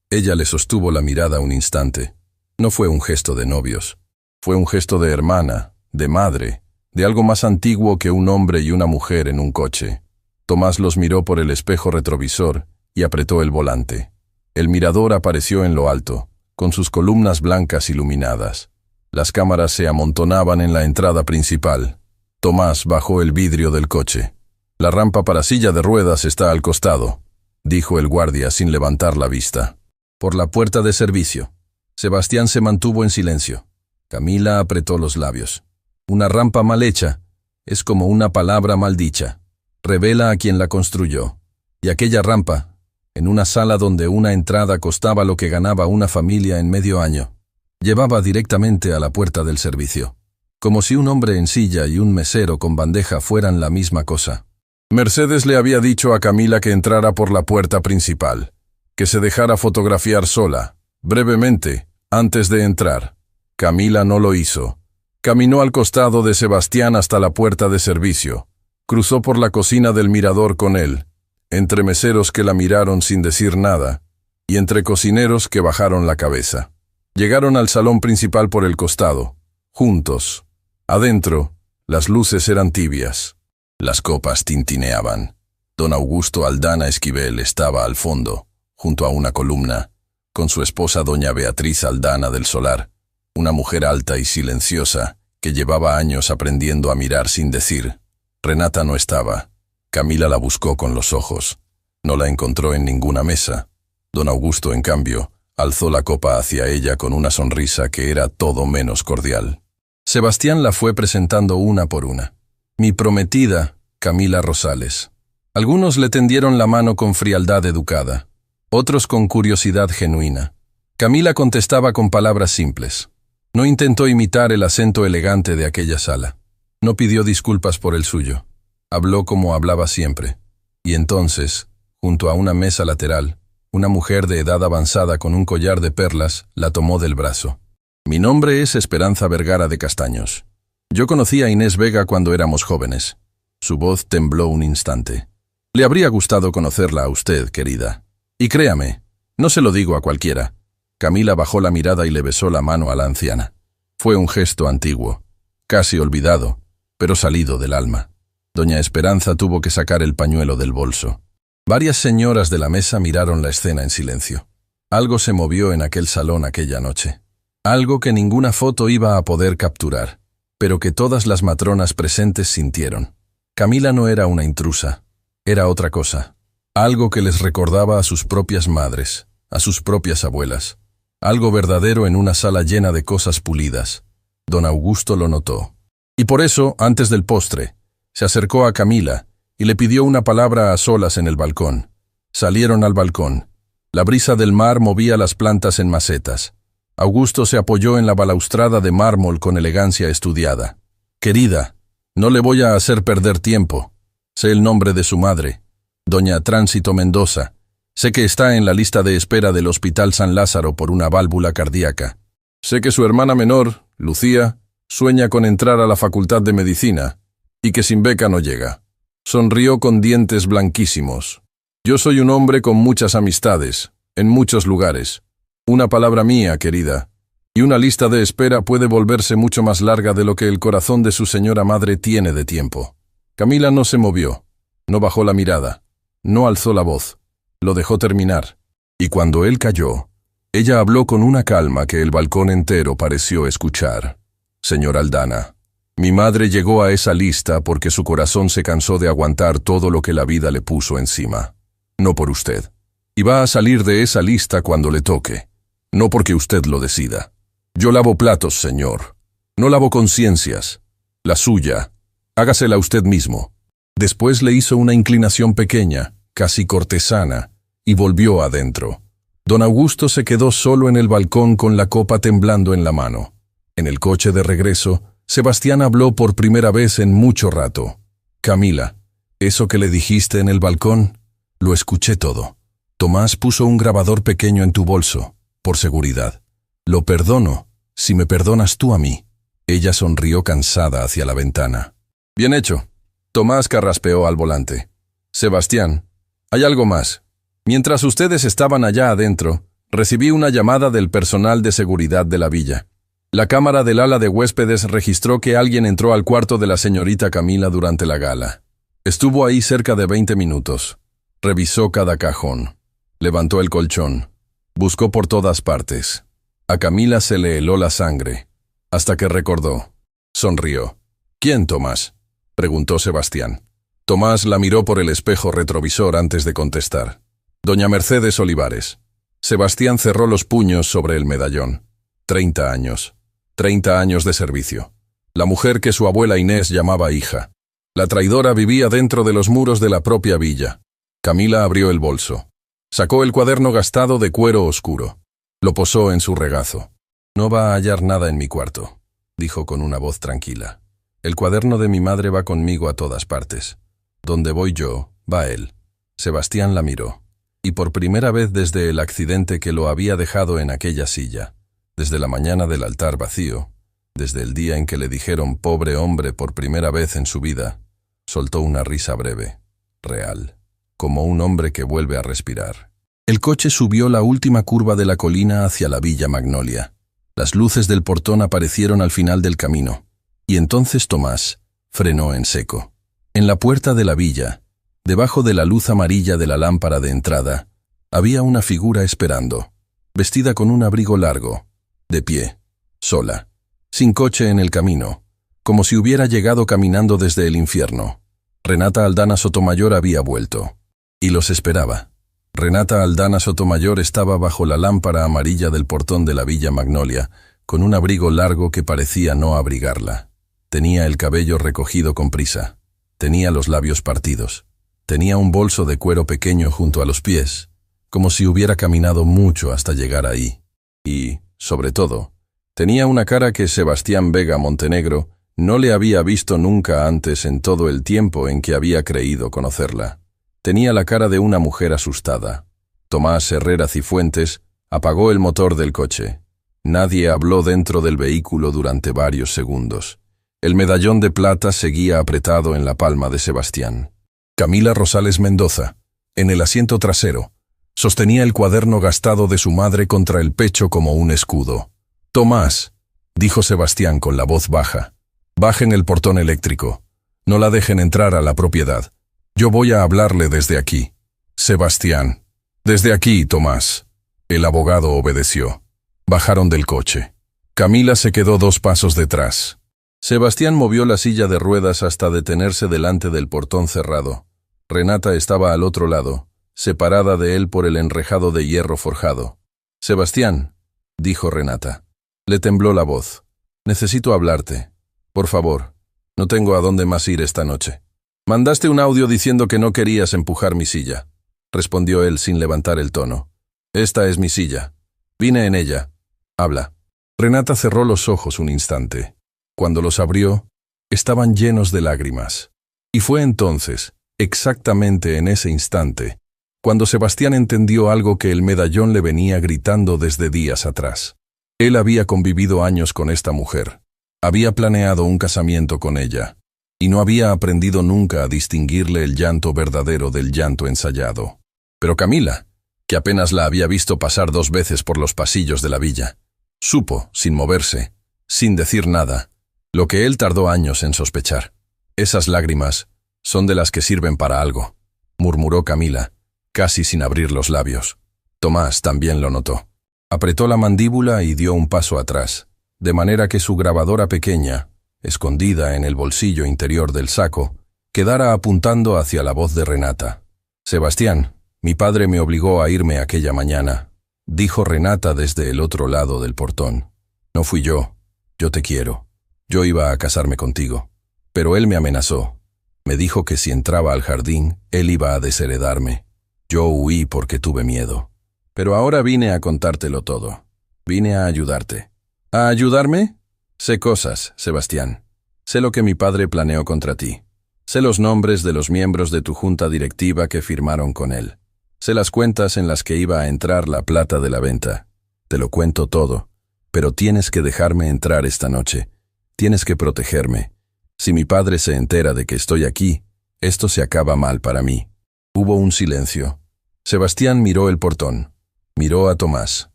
Ella le sostuvo la mirada un instante. No fue un gesto de novios. Fue un gesto de hermana, de madre, de algo más antiguo que un hombre y una mujer en un coche. Tomás los miró por el espejo retrovisor y apretó el volante. El mirador apareció en lo alto, con sus columnas blancas iluminadas. Las cámaras se amontonaban en la entrada principal. Tomás bajó el vidrio del coche. La rampa para silla de ruedas está al costado, dijo el guardia sin levantar la vista. Por la puerta de servicio. Sebastián se mantuvo en silencio. Camila apretó los labios. Una rampa mal hecha es como una palabra mal dicha. Revela a quien la construyó. Y aquella rampa, en una sala donde una entrada costaba lo que ganaba una familia en medio año, llevaba directamente a la puerta del servicio. Como si un hombre en silla y un mesero con bandeja fueran la misma cosa. Mercedes le había dicho a Camila que entrara por la puerta principal, que se dejara fotografiar sola, brevemente, antes de entrar. Camila no lo hizo. Caminó al costado de Sebastián hasta la puerta de servicio. Cruzó por la cocina del mirador con él, entre meseros que la miraron sin decir nada, y entre cocineros que bajaron la cabeza. Llegaron al salón principal por el costado, juntos. Adentro, las luces eran tibias. Las copas tintineaban. Don Augusto Aldana Esquivel estaba al fondo, junto a una columna, con su esposa doña Beatriz Aldana del Solar, una mujer alta y silenciosa que llevaba años aprendiendo a mirar sin decir. Renata no estaba. Camila la buscó con los ojos. No la encontró en ninguna mesa. Don Augusto, en cambio, alzó la copa hacia ella con una sonrisa que era todo menos cordial. Sebastián la fue presentando una por una. Mi prometida, Camila Rosales. Algunos le tendieron la mano con frialdad educada, otros con curiosidad genuina. Camila contestaba con palabras simples. No intentó imitar el acento elegante de aquella sala. No pidió disculpas por el suyo. Habló como hablaba siempre. Y entonces, junto a una mesa lateral, una mujer de edad avanzada con un collar de perlas la tomó del brazo. Mi nombre es Esperanza Vergara de Castaños. Yo conocí a Inés Vega cuando éramos jóvenes. Su voz tembló un instante. Le habría gustado conocerla a usted, querida. Y créame, no se lo digo a cualquiera. Camila bajó la mirada y le besó la mano a la anciana. Fue un gesto antiguo, casi olvidado, pero salido del alma. Doña Esperanza tuvo que sacar el pañuelo del bolso. Varias señoras de la mesa miraron la escena en silencio. Algo se movió en aquel salón aquella noche. Algo que ninguna foto iba a poder capturar, pero que todas las matronas presentes sintieron. Camila no era una intrusa, era otra cosa. Algo que les recordaba a sus propias madres, a sus propias abuelas. Algo verdadero en una sala llena de cosas pulidas. Don Augusto lo notó. Y por eso, antes del postre, se acercó a Camila y le pidió una palabra a solas en el balcón. Salieron al balcón. La brisa del mar movía las plantas en macetas. Augusto se apoyó en la balaustrada de mármol con elegancia estudiada. «Querida, no le voy a hacer perder tiempo. Sé el nombre de su madre, doña Tránsito Mendoza. Sé que está en la lista de espera del Hospital San Lázaro por una válvula cardíaca. Sé que su hermana menor, Lucía, sueña con entrar a la Facultad de Medicina y que sin beca no llega». Sonrió con dientes blanquísimos. «Yo soy un hombre con muchas amistades, en muchos lugares. Una palabra mía, querida, y una lista de espera puede volverse mucho más larga de lo que el corazón de su señora madre tiene de tiempo». Camila no se movió, no bajó la mirada, no alzó la voz, lo dejó terminar. Y cuando él calló, ella habló con una calma que el balcón entero pareció escuchar. «Señor Aldana, mi madre llegó a esa lista porque su corazón se cansó de aguantar todo lo que la vida le puso encima. No por usted. Y va a salir de esa lista cuando le toque. No porque usted lo decida. Yo lavo platos, señor. No lavo conciencias. La suya. Hágasela usted mismo». Después le hizo una inclinación pequeña, casi cortesana, y volvió adentro. Don Augusto se quedó solo en el balcón con la copa temblando en la mano. En el coche de regreso, Sebastián habló por primera vez en mucho rato. «Camila, eso que le dijiste en el balcón, lo escuché todo. Tomás puso un grabador pequeño en tu bolso, por seguridad. Lo perdono, si me perdonas tú a mí». Ella sonrió cansada hacia la ventana. «Bien hecho». Tomás carraspeó al volante. «Sebastián, hay algo más. Mientras ustedes estaban allá adentro, recibí una llamada del personal de seguridad de la villa. La cámara del ala de huéspedes registró que alguien entró al cuarto de la señorita Camila durante la gala. Estuvo ahí cerca de 20 minutos. Revisó cada cajón. Levantó el colchón. Buscó por todas partes. A Camila se le heló la sangre, hasta que recordó. Sonrió. «¿Quién, Tomás?», preguntó Sebastián. Tomás la miró por el espejo retrovisor antes de contestar. «Doña Mercedes Olivares». Sebastián cerró los puños sobre el medallón. 30 años. 30 años de servicio. La mujer que su abuela Inés llamaba hija. La traidora vivía dentro de los muros de la propia villa. Camila abrió el bolso. Sacó el cuaderno gastado de cuero oscuro. Lo posó en su regazo. «No va a hallar nada en mi cuarto», dijo con una voz tranquila. «El cuaderno de mi madre va conmigo a todas partes. Donde voy yo, va él». Sebastián la miró. Y por primera vez desde el accidente que lo había dejado en aquella silla, desde la mañana del altar vacío, desde el día en que le dijeron «pobre hombre» por primera vez en su vida, soltó una risa breve, real, como un hombre que vuelve a respirar. El coche subió la última curva de la colina hacia la Villa Magnolia. Las luces del portón aparecieron al final del camino, y entonces Tomás frenó en seco. En la puerta de la villa, debajo de la luz amarilla de la lámpara de entrada, había una figura esperando, vestida con un abrigo largo, de pie, sola, sin coche en el camino, como si hubiera llegado caminando desde el infierno. Renata Aldana Sotomayor había vuelto, y los esperaba. Renata Aldana Sotomayor estaba bajo la lámpara amarilla del portón de la Villa Magnolia, con un abrigo largo que parecía no abrigarla. Tenía el cabello recogido con prisa. Tenía los labios partidos. Tenía un bolso de cuero pequeño junto a los pies, como si hubiera caminado mucho hasta llegar ahí. Y, sobre todo, tenía una cara que Sebastián Vega Montenegro no le había visto nunca antes en todo el tiempo en que había creído conocerla. Tenía la cara de una mujer asustada. Tomás Herrera Cifuentes apagó el motor del coche. Nadie habló dentro del vehículo durante varios segundos. El medallón de plata seguía apretado en la palma de Sebastián. Camila Rosales Mendoza, en el asiento trasero, sostenía el cuaderno gastado de su madre contra el pecho como un escudo. «Tomás», dijo Sebastián con la voz baja, «bajen el portón eléctrico. No la dejen entrar a la propiedad. Yo voy a hablarle desde aquí». «Sebastián». «Desde aquí, Tomás». El abogado obedeció. Bajaron del coche. Camila se quedó 2 pasos detrás. Sebastián movió la silla de ruedas hasta detenerse delante del portón cerrado. Renata estaba al otro lado, separada de él por el enrejado de hierro forjado. «Sebastián», dijo Renata. Le tembló la voz. «Necesito hablarte. Por favor, no tengo a dónde más ir esta noche». «Mandaste un audio diciendo que no querías empujar mi silla», respondió él sin levantar el tono. Esta es mi silla. Vine en ella. Habla. Renata cerró los ojos un instante. Cuando los abrió, estaban llenos de lágrimas. Y fue entonces, exactamente en ese instante, cuando Sebastián entendió algo que el medallón le venía gritando desde días atrás. Él había convivido años con esta mujer. Había planeado un casamiento con ella. Y no había aprendido nunca a distinguirle el llanto verdadero del llanto ensayado. Pero Camila, que apenas la había visto pasar 2 veces por los pasillos de la villa, supo, sin moverse, sin decir nada, lo que él tardó años en sospechar. Esas lágrimas son de las que sirven para algo, murmuró Camila, casi sin abrir los labios. Tomás también lo notó. Apretó la mandíbula y dio un paso atrás, de manera que su grabadora pequeña, escondida en el bolsillo interior del saco, quedara apuntando hacia la voz de Renata. Sebastián, mi padre me obligó a irme aquella mañana, dijo Renata desde el otro lado del portón. No fui yo te quiero. Yo iba a casarme contigo. Pero él me amenazó. Me dijo que si entraba al jardín, él iba a desheredarme. Yo huí porque tuve miedo. Pero ahora vine a contártelo todo. Vine a ayudarte. ¿A ayudarme? Sé cosas, Sebastián. Sé lo que mi padre planeó contra ti. Sé los nombres de los miembros de tu junta directiva que firmaron con él. Sé las cuentas en las que iba a entrar la plata de la venta. Te lo cuento todo, pero tienes que dejarme entrar esta noche. Tienes que protegerme. Si mi padre se entera de que estoy aquí, esto se acaba mal para mí. Hubo un silencio. Sebastián miró el portón. Miró a Tomás.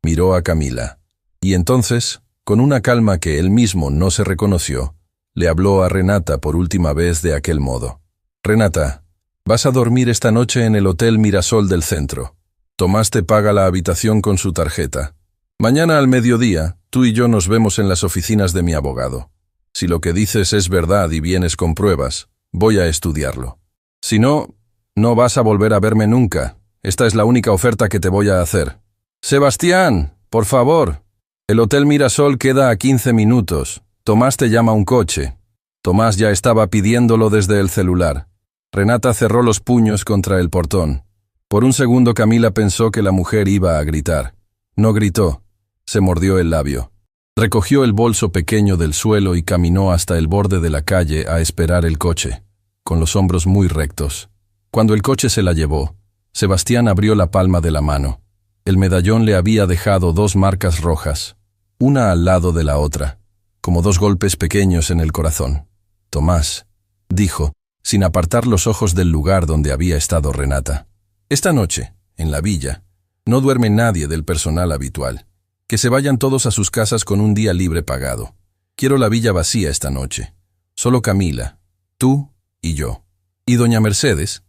Miró a Camila. Y entonces, con una calma que él mismo no se reconoció, le habló a Renata por última vez de aquel modo. Renata, vas a dormir esta noche en el Hotel Mirasol del centro. Tomás te paga la habitación con su tarjeta. Mañana al mediodía, tú y yo nos vemos en las oficinas de mi abogado. Si lo que dices es verdad y vienes con pruebas, voy a estudiarlo. Si no, no vas a volver a verme nunca. Esta es la única oferta que te voy a hacer. Sebastián, por favor. El Hotel Mirasol queda a 15 minutos. Tomás te llama un coche. Tomás ya estaba pidiéndolo desde el celular. Renata cerró los puños contra el portón. Por un segundo Camila pensó que la mujer iba a gritar. No gritó. Se mordió el labio. Recogió el bolso pequeño del suelo y caminó hasta el borde de la calle a esperar el coche, con los hombros muy rectos. Cuando el coche se la llevó, Sebastián abrió la palma de la mano. El medallón le había dejado 2 marcas rojas, una al lado de la otra, como 2 golpes pequeños en el corazón. Tomás, dijo, sin apartar los ojos del lugar donde había estado Renata. Esta noche, en la villa, no duerme nadie del personal habitual. Que se vayan todos a sus casas con un día libre pagado. Quiero la villa vacía esta noche. Solo Camila, tú y yo. Y doña Mercedes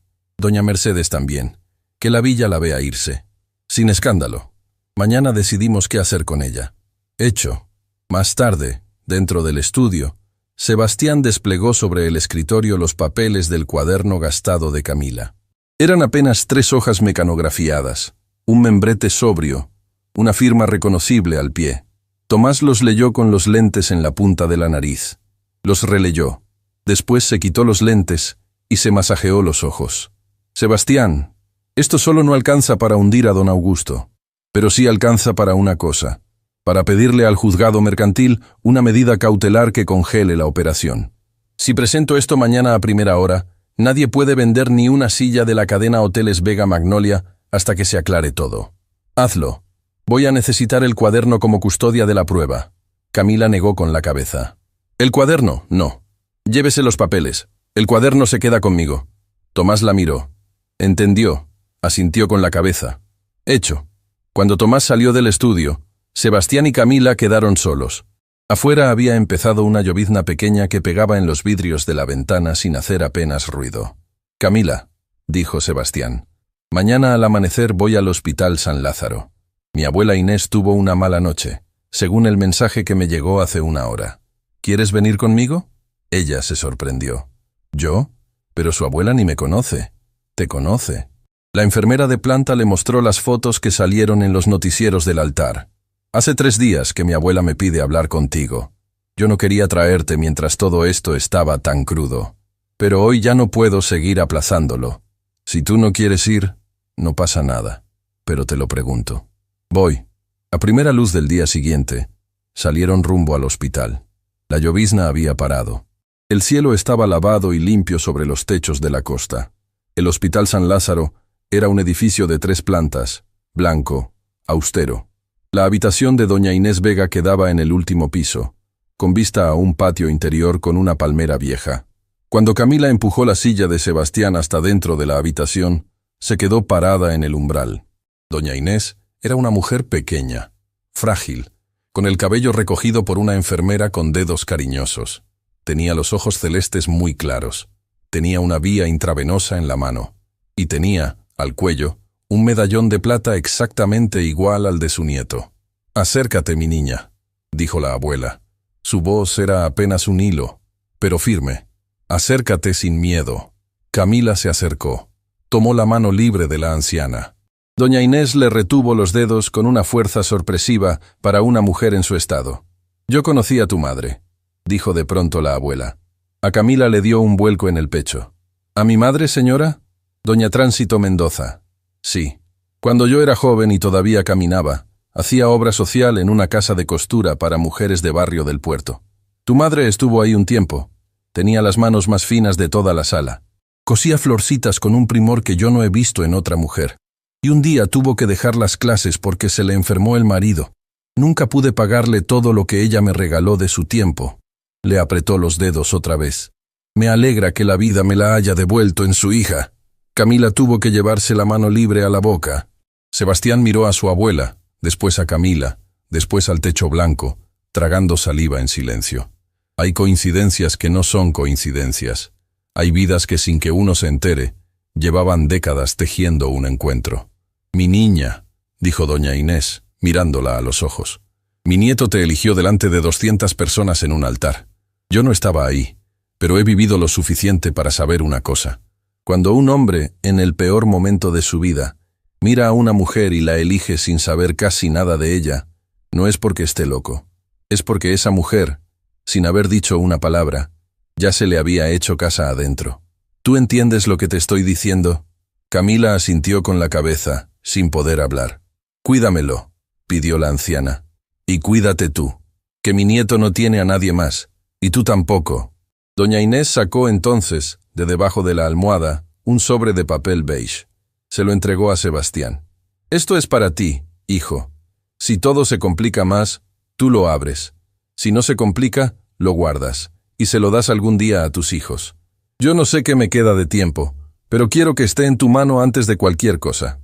también. Que la villa la vea irse. Sin escándalo. Mañana decidimos qué hacer con ella. Hecho. Más tarde, dentro del estudio, Sebastián desplegó sobre el escritorio los papeles del cuaderno gastado de Camila. Eran apenas 3 hojas mecanografiadas, un membrete sobrio, una firma reconocible al pie. Tomás los leyó con los lentes en la punta de la nariz. Los releyó. Después se quitó los lentes y se masajeó los ojos. Sebastián, esto solo no alcanza para hundir a don Augusto, pero sí alcanza para una cosa, para pedirle al juzgado mercantil una medida cautelar que congele la operación. Si presento esto mañana a primera hora, nadie puede vender ni una silla de la cadena Hoteles Vega Magnolia hasta que se aclare todo. Hazlo. Voy a necesitar el cuaderno como custodia de la prueba. Camila negó con la cabeza. ¿El cuaderno? No. Llévese los papeles. El cuaderno se queda conmigo. Tomás la miró. Entendió. Asintió con la cabeza. Hecho. Cuando Tomás salió del estudio, Sebastián y Camila quedaron solos. Afuera había empezado una llovizna pequeña que pegaba en los vidrios de la ventana sin hacer apenas ruido. Camila, dijo Sebastián, mañana al amanecer voy al Hospital San Lázaro. Mi abuela Inés tuvo una mala noche, según el mensaje que me llegó hace una hora. ¿Quieres venir conmigo? Ella se sorprendió. ¿Yo? Pero su abuela ni me conoce. ¿Te conoce? La enfermera de planta le mostró las fotos que salieron en los noticieros del altar. Hace 3 días que mi abuela me pide hablar contigo. Yo no quería traerte mientras todo esto estaba tan crudo. Pero hoy ya no puedo seguir aplazándolo. Si tú no quieres ir, no pasa nada. pero te lo pregunto. Voy. A primera luz del día siguiente, salieron rumbo al hospital. La llovizna había parado. El cielo estaba lavado y limpio sobre los techos de la costa. El Hospital San Lázaro era un edificio de 3 plantas, blanco, austero. La habitación de doña Inés Vega quedaba en el último piso, con vista a un patio interior con una palmera vieja. Cuando Camila empujó la silla de Sebastián hasta dentro de la habitación, se quedó parada en el umbral. Doña Inés era una mujer pequeña, frágil, con el cabello recogido por una enfermera con dedos cariñosos. Tenía los ojos celestes muy claros. Tenía una vía intravenosa en la mano. Y tenía, al cuello, un medallón de plata exactamente igual al de su nieto. «Acércate, mi niña», dijo la abuela. Su voz era apenas un hilo, pero firme. «Acércate sin miedo». Camila se acercó. Tomó la mano libre de la anciana. Doña Inés le retuvo los dedos con una fuerza sorpresiva para una mujer en su estado. «Yo conocí a tu madre», dijo de pronto la abuela. A Camila le dio un vuelco en el pecho. «¿A mi madre, señora?» «Doña Tránsito Mendoza». «Sí. Cuando yo era joven y todavía caminaba, hacía obra social en una casa de costura para mujeres de barrio del puerto. Tu madre estuvo ahí un tiempo. Tenía las manos más finas de toda la sala. Cosía florcitas con un primor que yo no he visto en otra mujer. Y un día tuvo que dejar las clases porque se le enfermó el marido. Nunca pude pagarle todo lo que ella me regaló de su tiempo». Le apretó los dedos otra vez. «Me alegra que la vida me la haya devuelto en su hija». Camila tuvo que llevarse la mano libre a la boca. Sebastián miró a su abuela, después a Camila, después al techo blanco, tragando saliva en silencio. Hay coincidencias que no son coincidencias. Hay vidas que sin que uno se entere, llevaban décadas tejiendo un encuentro. «Mi niña», dijo doña Inés, mirándola a los ojos. «Mi nieto te eligió delante de 200 personas en un altar. Yo no estaba ahí, pero he vivido lo suficiente para saber una cosa. Cuando un hombre, en el peor momento de su vida, mira a una mujer y la elige sin saber casi nada de ella, no es porque esté loco. Es porque esa mujer, sin haber dicho una palabra, ya se le había hecho casa adentro. ¿Tú entiendes lo que te estoy diciendo?» Camila asintió con la cabeza, sin poder hablar. «Cuídamelo», pidió la anciana. «Y cuídate tú, que mi nieto no tiene a nadie más, y tú tampoco». Doña Inés sacó entonces, de debajo de la almohada, un sobre de papel beige. Se lo entregó a Sebastián. «Esto es para ti, hijo. Si todo se complica más, tú lo abres. Si no se complica, lo guardas, y se lo das algún día a tus hijos. Yo no sé qué me queda de tiempo, pero quiero que esté en tu mano antes de cualquier cosa».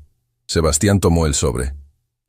Sebastián tomó el sobre.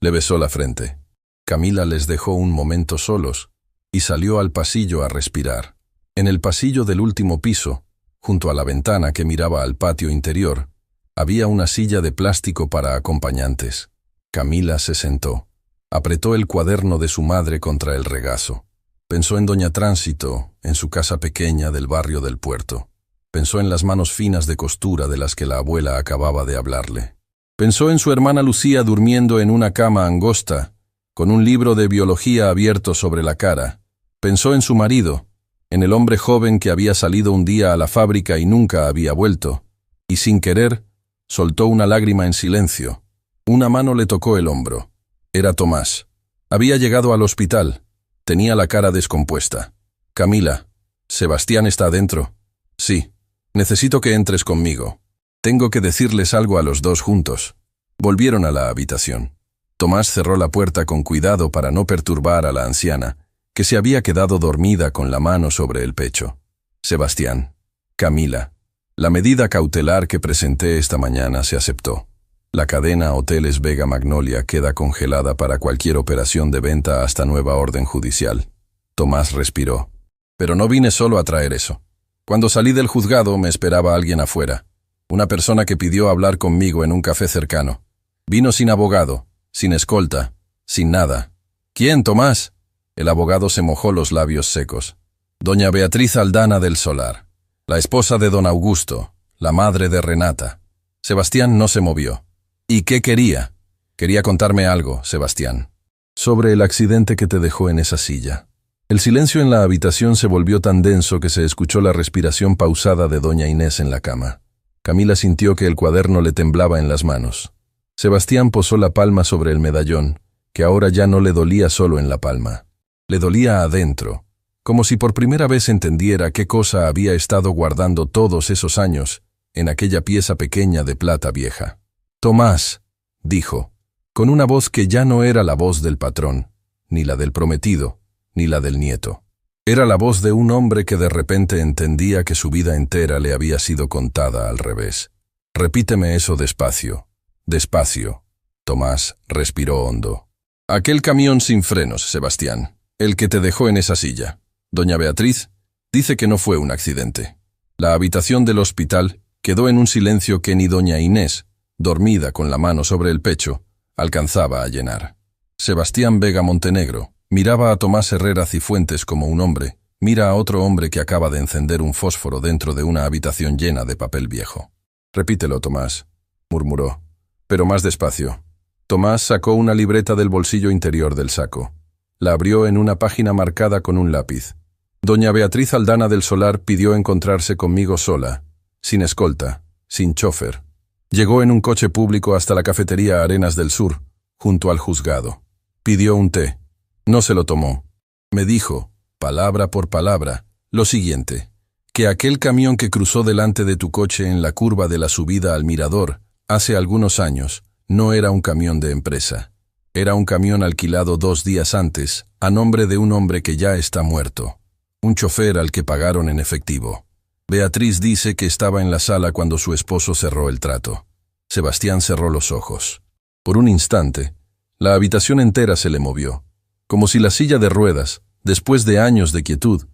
Le besó la frente. Camila les dejó un momento solos y salió al pasillo a respirar. En el pasillo del último piso, junto a la ventana que miraba al patio interior, había una silla de plástico para acompañantes. Camila se sentó. Apretó el cuaderno de su madre contra el regazo. Pensó en doña Tránsito, en su casa pequeña del barrio del puerto. Pensó en las manos finas de costura de las que la abuela acababa de hablarle. Pensó en su hermana Lucía durmiendo en una cama angosta, con un libro de biología abierto sobre la cara. Pensó en su marido, en el hombre joven que había salido un día a la fábrica y nunca había vuelto, y sin querer, soltó una lágrima en silencio. Una mano le tocó el hombro. Era Tomás. Había llegado al hospital. Tenía la cara descompuesta. «Camila, ¿Sebastián está adentro?» «Sí. Necesito que entres conmigo. Tengo que decirles algo a los dos juntos». Volvieron a la habitación. Tomás cerró la puerta con cuidado para no perturbar a la anciana, que se había quedado dormida con la mano sobre el pecho. «Sebastián, Camila, la medida cautelar que presenté esta mañana se aceptó. La cadena Hoteles Vega Magnolia queda congelada para cualquier operación de venta hasta nueva orden judicial». Tomás respiró. «Pero no vine solo a traer eso. Cuando salí del juzgado me esperaba alguien afuera. Una persona que pidió hablar conmigo en un café cercano. Vino sin abogado, sin escolta, sin nada». «¿Quién, Tomás?» El abogado se mojó los labios secos. «Doña Beatriz Aldana del Solar, la esposa de don Augusto, la madre de Renata». Sebastián no se movió. «¿Y qué quería?» «Quería contarme algo, Sebastián. Sobre el accidente que te dejó en esa silla». El silencio en la habitación se volvió tan denso que se escuchó la respiración pausada de doña Inés en la cama. Camila sintió que el cuaderno le temblaba en las manos. Sebastián posó la palma sobre el medallón, que ahora ya no le dolía solo en la palma. Le dolía adentro, como si por primera vez entendiera qué cosa había estado guardando todos esos años en aquella pieza pequeña de plata vieja. «Tomás», dijo, con una voz que ya no era la voz del patrón, ni la del prometido, ni la del nieto. Era la voz de un hombre que de repente entendía que su vida entera le había sido contada al revés. «Repíteme eso despacio, despacio». Tomás respiró hondo. «Aquel camión sin frenos, Sebastián, el que te dejó en esa silla. Doña Beatriz dice que no fue un accidente. La habitación del hospital quedó en un silencio que ni doña Inés, dormida con la mano sobre el pecho, alcanzaba a llenar. Sebastián Vega Montenegro miraba a Tomás Herrera Cifuentes como un hombre mira a otro hombre que acaba de encender un fósforo dentro de una habitación llena de papel viejo. «Repítelo, Tomás», murmuró, pero más despacio. Tomás sacó una libreta del bolsillo interior del saco. La abrió en una página marcada con un lápiz. «Doña Beatriz Aldana del Solar pidió encontrarse conmigo sola, sin escolta, sin chofer. Llegó en un coche público hasta la cafetería Arenas del Sur, junto al juzgado. Pidió un té. No se lo tomó. Me dijo, palabra por palabra, lo siguiente, que aquel camión que cruzó delante de tu coche en la curva de la subida al mirador, hace algunos años, no era un camión de empresa. Era un camión alquilado 2 días antes, a nombre de un hombre que ya está muerto. Un chofer al que pagaron en efectivo. Beatriz dice que estaba en la sala cuando su esposo cerró el trato. Sebastián cerró los ojos. Por un instante, la habitación entera se le movió, como si la silla de ruedas, después de años de quietud,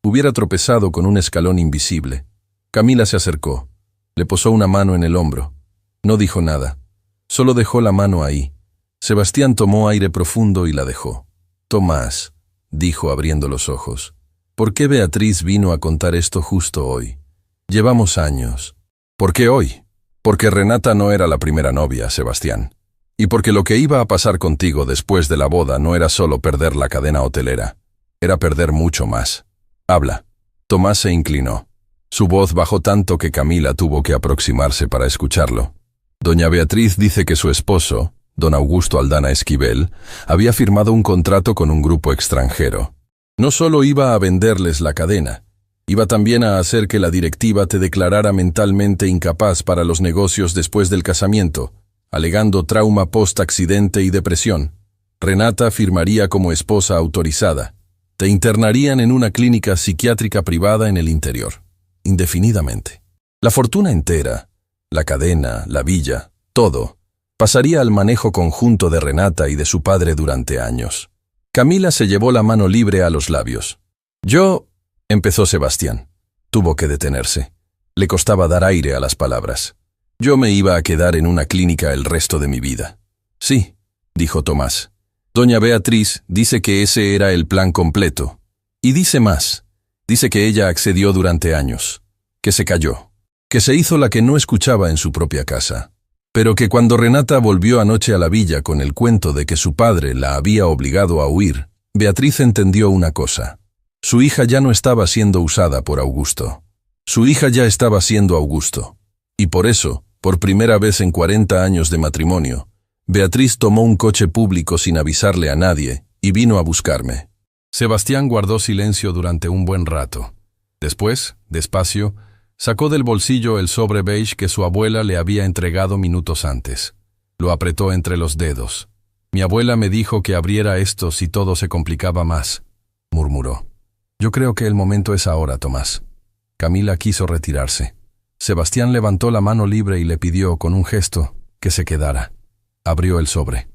hubiera tropezado con un escalón invisible. Camila se acercó, le posó una mano en el hombro. No dijo nada, solo dejó la mano ahí. Sebastián tomó aire profundo y la dejó. «Tomás», dijo abriendo los ojos, «¿por qué Beatriz vino a contar esto justo hoy? Llevamos años». «¿Por qué hoy?» «Porque Renata no era la primera novia, Sebastián. Y porque lo que iba a pasar contigo después de la boda no era solo perder la cadena hotelera, era perder mucho más. Habla». Tomás se inclinó. Su voz bajó tanto que Camila tuvo que aproximarse para escucharlo. «Doña Beatriz dice que su esposo, don Augusto Aldana Esquivel, había firmado un contrato con un grupo extranjero. No solo iba a venderles la cadena, iba también a hacer que la directiva te declarara mentalmente incapaz para los negocios después del casamiento, alegando trauma post-accidente y depresión. Renata firmaría como esposa autorizada. Te internarían en una clínica psiquiátrica privada en el interior, indefinidamente. La fortuna entera, la cadena, la villa, todo, pasaría al manejo conjunto de Renata y de su padre durante años». Camila se llevó la mano libre a los labios. «Yo», empezó Sebastián. Tuvo que detenerse. Le costaba dar aire a las palabras. «Yo me iba a quedar en una clínica el resto de mi vida». «Sí», dijo Tomás. «Doña Beatriz dice que ese era el plan completo. Y dice más. Dice que ella accedió durante años, que se calló, que se hizo la que no escuchaba en su propia casa. Pero que cuando Renata volvió anoche a la villa con el cuento de que su padre la había obligado a huir, Beatriz entendió una cosa. Su hija ya no estaba siendo usada por Augusto. Su hija ya estaba siendo Augusto. Y por eso, por primera vez en 40 años de matrimonio, Beatriz tomó un coche público sin avisarle a nadie y vino a buscarme». Sebastián guardó silencio durante un buen rato. Después, despacio, sacó del bolsillo el sobre beige que su abuela le había entregado minutos antes. Lo apretó entre los dedos. «Mi abuela me dijo que abriera esto si todo se complicaba más», murmuró. «Yo creo que el momento es ahora, Tomás». Camila quiso retirarse. Sebastián levantó la mano libre y le pidió, con un gesto, que se quedara. Abrió el sobre.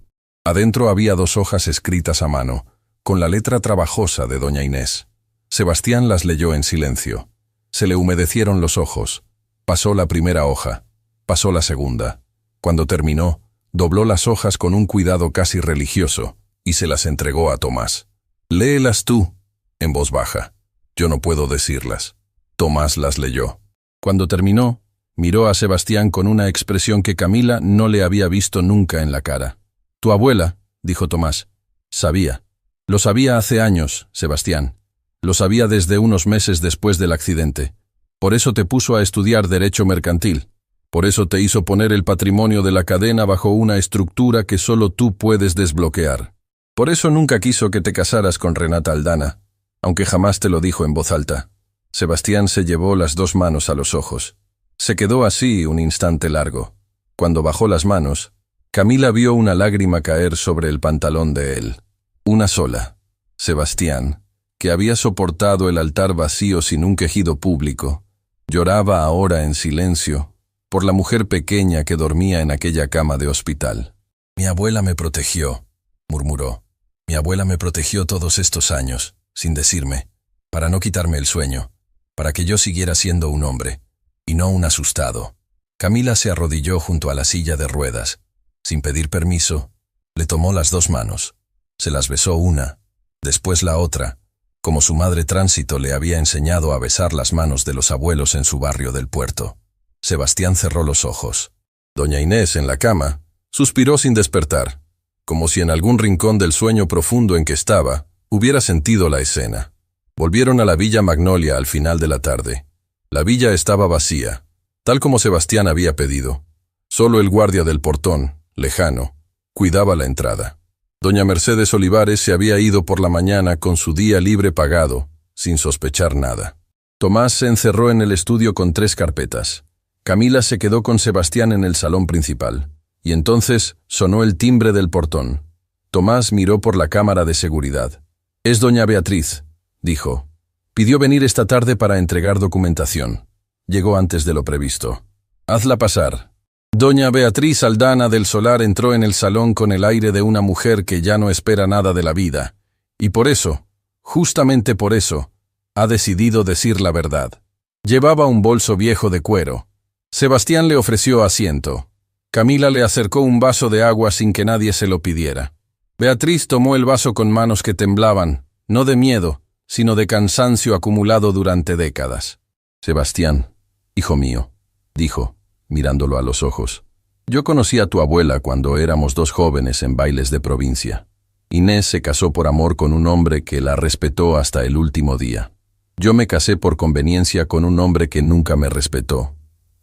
Adentro había 2 hojas escritas a mano, con la letra trabajosa de doña Inés. Sebastián las leyó en silencio. Se le humedecieron los ojos. Pasó la primera hoja. Pasó la segunda. Cuando terminó, dobló las hojas con un cuidado casi religioso y se las entregó a Tomás. «Léelas tú», en voz baja. «Yo no puedo decirlas». Tomás las leyó. Cuando terminó, miró a Sebastián con una expresión que Camila no le había visto nunca en la cara. «Tu abuela», dijo Tomás, «sabía. Lo sabía hace años, Sebastián. Lo sabía desde unos meses después del accidente. Por eso te puso a estudiar Derecho Mercantil. Por eso te hizo poner el patrimonio de la cadena bajo una estructura que solo tú puedes desbloquear. Por eso nunca quiso que te casaras con Renata Aldana, aunque jamás te lo dijo en voz alta. Sebastián se llevó las dos manos a los ojos. Se quedó así un instante largo. Cuando bajó las manos, Camila vio una lágrima caer sobre el pantalón de él. Una sola. Sebastián, que había soportado el altar vacío sin un quejido público, lloraba ahora en silencio por la mujer pequeña que dormía en aquella cama de hospital. «Mi abuela me protegió», murmuró. «Mi abuela me protegió todos estos años, sin decirme, para no quitarme el sueño, para que yo siguiera siendo un hombre, y no un asustado». Camila se arrodilló junto a la silla de ruedas. Sin pedir permiso, le tomó las dos manos. Se las besó una, después la otra, como su madre Tránsito le había enseñado a besar las manos de los abuelos en su barrio del puerto. Sebastián cerró los ojos. Doña Inés, en la cama, suspiró sin despertar, como si en algún rincón del sueño profundo en que estaba, hubiera sentido la escena. Volvieron a la Villa Magnolia al final de la tarde. La villa estaba vacía, tal como Sebastián había pedido. Solo el guardia del portón, lejano, cuidaba la entrada. Doña Mercedes Olivares se había ido por la mañana con su día libre pagado, sin sospechar nada. Tomás se encerró en el estudio con 3 carpetas. Camila se quedó con Sebastián en el salón principal, y entonces sonó el timbre del portón. Tomás miró por la cámara de seguridad. «Es doña Beatriz», dijo. «Pidió venir esta tarde para entregar documentación. Llegó antes de lo previsto. Hazla pasar». Doña Beatriz Aldana del Solar entró en el salón con el aire de una mujer que ya no espera nada de la vida, y por eso, justamente por eso, ha decidido decir la verdad. Llevaba un bolso viejo de cuero. Sebastián le ofreció asiento. Camila le acercó un vaso de agua sin que nadie se lo pidiera. Beatriz tomó el vaso con manos que temblaban, no de miedo, sino de cansancio acumulado durante décadas. «Sebastián, hijo mío», dijo, mirándolo a los ojos. «Yo conocí a tu abuela cuando éramos 2 jóvenes en bailes de provincia. Inés se casó por amor con un hombre que la respetó hasta el último día. Yo me casé por conveniencia con un hombre que nunca me respetó.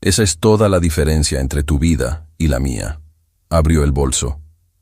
Esa es toda la diferencia entre tu vida y la mía». Abrió el bolso.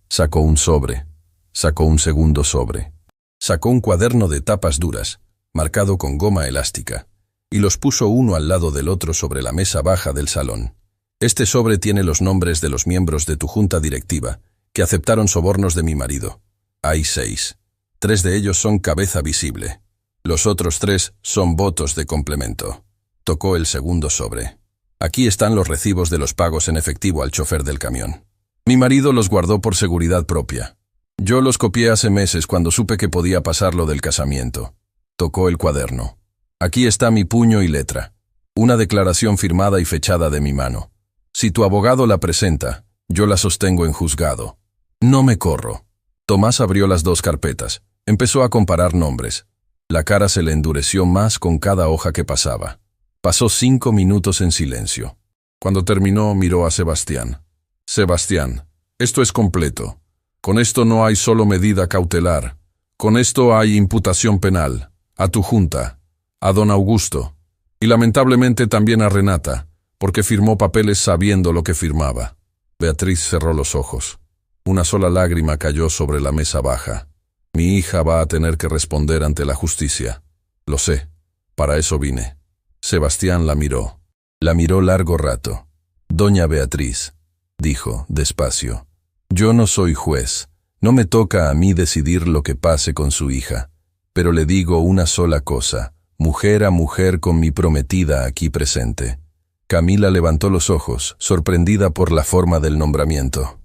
Sacó un sobre. Sacó un segundo sobre. Sacó un cuaderno de tapas duras, marcado con goma elástica, y los puso uno al lado del otro sobre la mesa baja del salón. «Este sobre tiene los nombres de los miembros de tu junta directiva, que aceptaron sobornos de mi marido. Hay 6. 3 de ellos son cabeza visible. Los otros 3 son votos de complemento». Tocó el segundo sobre. «Aquí están los recibos de los pagos en efectivo al chofer del camión. Mi marido los guardó por seguridad propia. Yo los copié hace meses cuando supe que podía pasar lo del casamiento». Tocó el cuaderno. «Aquí está mi puño y letra. Una declaración firmada y fechada de mi mano. Si tu abogado la presenta, yo la sostengo en juzgado. No me corro». Tomás abrió las 2 carpetas. Empezó a comparar nombres. La cara se le endureció más con cada hoja que pasaba. Pasó 5 minutos en silencio. Cuando terminó, miró a Sebastián. «Sebastián, esto es completo. Con esto no hay solo medida cautelar. Con esto hay imputación penal. A tu junta, a don Augusto, y lamentablemente también a Renata, porque firmó papeles sabiendo lo que firmaba». Beatriz cerró los ojos. Una sola lágrima cayó sobre la mesa baja. «Mi hija va a tener que responder ante la justicia. Lo sé. Para eso vine». Sebastián la miró. La miró largo rato. «Doña Beatriz», dijo, despacio, «yo no soy juez. No me toca a mí decidir lo que pase con su hija. Pero le digo una sola cosa, mujer a mujer con mi prometida aquí presente». Camila levantó los ojos, sorprendida por la forma del nombramiento.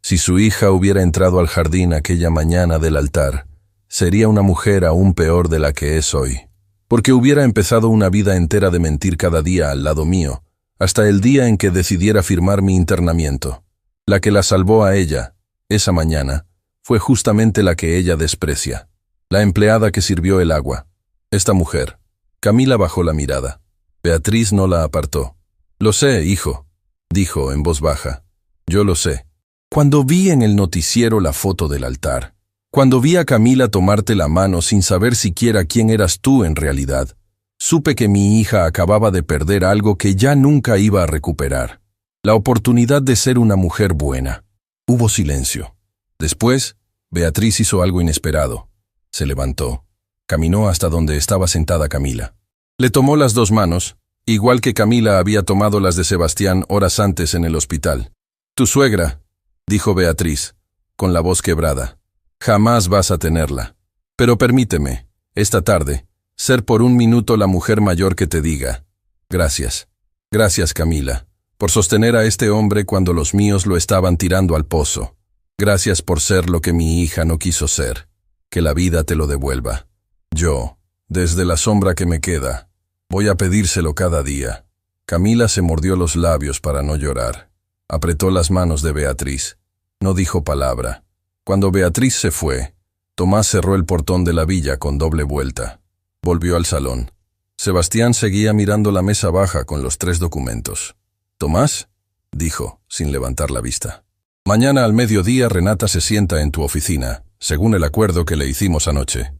Si su hija hubiera entrado al jardín aquella mañana del altar, sería una mujer aún peor de la que es hoy. Porque hubiera empezado una vida entera de mentir cada día al lado mío, hasta el día en que decidiera firmar mi internamiento. La que la salvó a ella, esa mañana, fue justamente la que ella desprecia. La empleada que sirvió el agua. Esta mujer. Camila bajó la mirada. Beatriz no la apartó. «Lo sé, hijo», dijo en voz baja. «Yo lo sé. Cuando vi en el noticiero la foto del altar, cuando vi a Camila tomarte la mano sin saber siquiera quién eras tú en realidad, supe que mi hija acababa de perder algo que ya nunca iba a recuperar. La oportunidad de ser una mujer buena. Hubo silencio. Después, Beatriz hizo algo inesperado. Se levantó. Caminó hasta donde estaba sentada Camila. Le tomó las dos manos, igual que Camila había tomado las de Sebastián horas antes en el hospital. «Tu suegra», dijo Beatriz, con la voz quebrada. «Jamás vas a tenerla. Pero permíteme, esta tarde, ser por un minuto la mujer mayor que te diga. Gracias. Gracias, Camila, por sostener a este hombre cuando los míos lo estaban tirando al pozo. Gracias por ser lo que mi hija no quiso ser. Que la vida te lo devuelva. Yo, desde la sombra que me queda, voy a pedírselo cada día». Camila se mordió los labios para no llorar. Apretó las manos de Beatriz. No dijo palabra. Cuando Beatriz se fue, Tomás cerró el portón de la villa con doble vuelta. Volvió al salón. Sebastián seguía mirando la mesa baja con los 3 documentos. «¿Tomás?», dijo, sin levantar la vista. «Mañana al mediodía Renata se sienta en tu oficina, según el acuerdo que le hicimos anoche.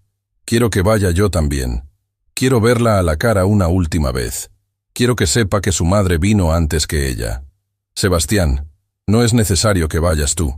Quiero que vaya yo también. Quiero verla a la cara una última vez. Quiero que sepa que su madre vino antes que ella. Sebastián, no es necesario que vayas tú.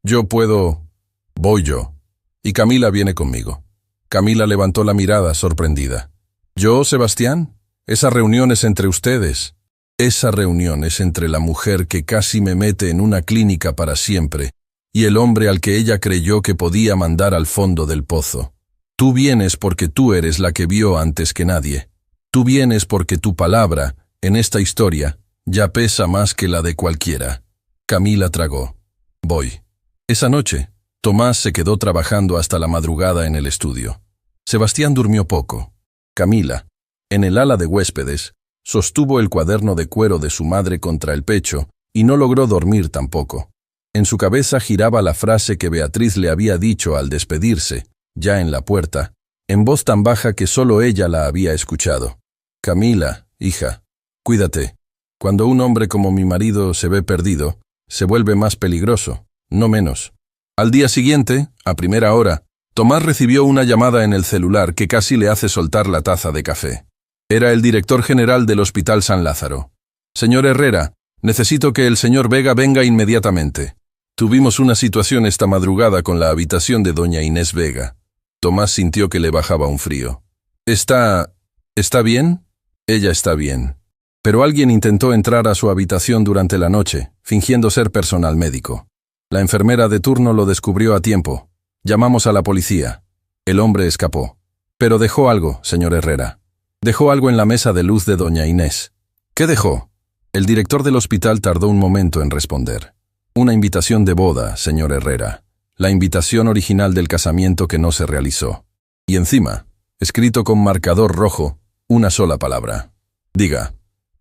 Yo puedo... Voy yo. Y Camila viene conmigo». Camila levantó la mirada sorprendida. «¿Yo, Sebastián? Esa reunión es entre ustedes. Esa reunión es entre la mujer que casi me mete en una clínica para siempre y el hombre al que ella creyó que podía mandar al fondo del pozo. Tú vienes porque tú eres la que vio antes que nadie. Tú vienes porque tu palabra, en esta historia, ya pesa más que la de cualquiera». Camila tragó. «Voy». Esa noche, Tomás se quedó trabajando hasta la madrugada en el estudio. Sebastián durmió poco. Camila, en el ala de huéspedes, sostuvo el cuaderno de cuero de su madre contra el pecho y no logró dormir tampoco. En su cabeza giraba la frase que Beatriz le había dicho al despedirse, ya en la puerta, en voz tan baja que solo ella la había escuchado. «Camila, hija, cuídate. Cuando un hombre como mi marido se ve perdido, se vuelve más peligroso, no menos». Al día siguiente, a primera hora, Tomás recibió una llamada en el celular que casi le hace soltar la taza de café. Era el director general del Hospital San Lázaro. «Señor Herrera, necesito que el señor Vega venga inmediatamente. Tuvimos una situación esta madrugada con la habitación de doña Inés Vega». Tomás sintió que le bajaba un frío. ¿Está bien?» «Ella está bien. Pero alguien intentó entrar a su habitación durante la noche, fingiendo ser personal médico. La enfermera de turno lo descubrió a tiempo. Llamamos a la policía. El hombre escapó. Pero dejó algo, señor Herrera. Dejó algo en la mesa de luz de doña Inés». «¿Qué dejó?». El director del hospital tardó un momento en responder. «Una invitación de boda, señor Herrera. La invitación original del casamiento que no se realizó. Y encima, escrito con marcador rojo, una sola palabra. Diga,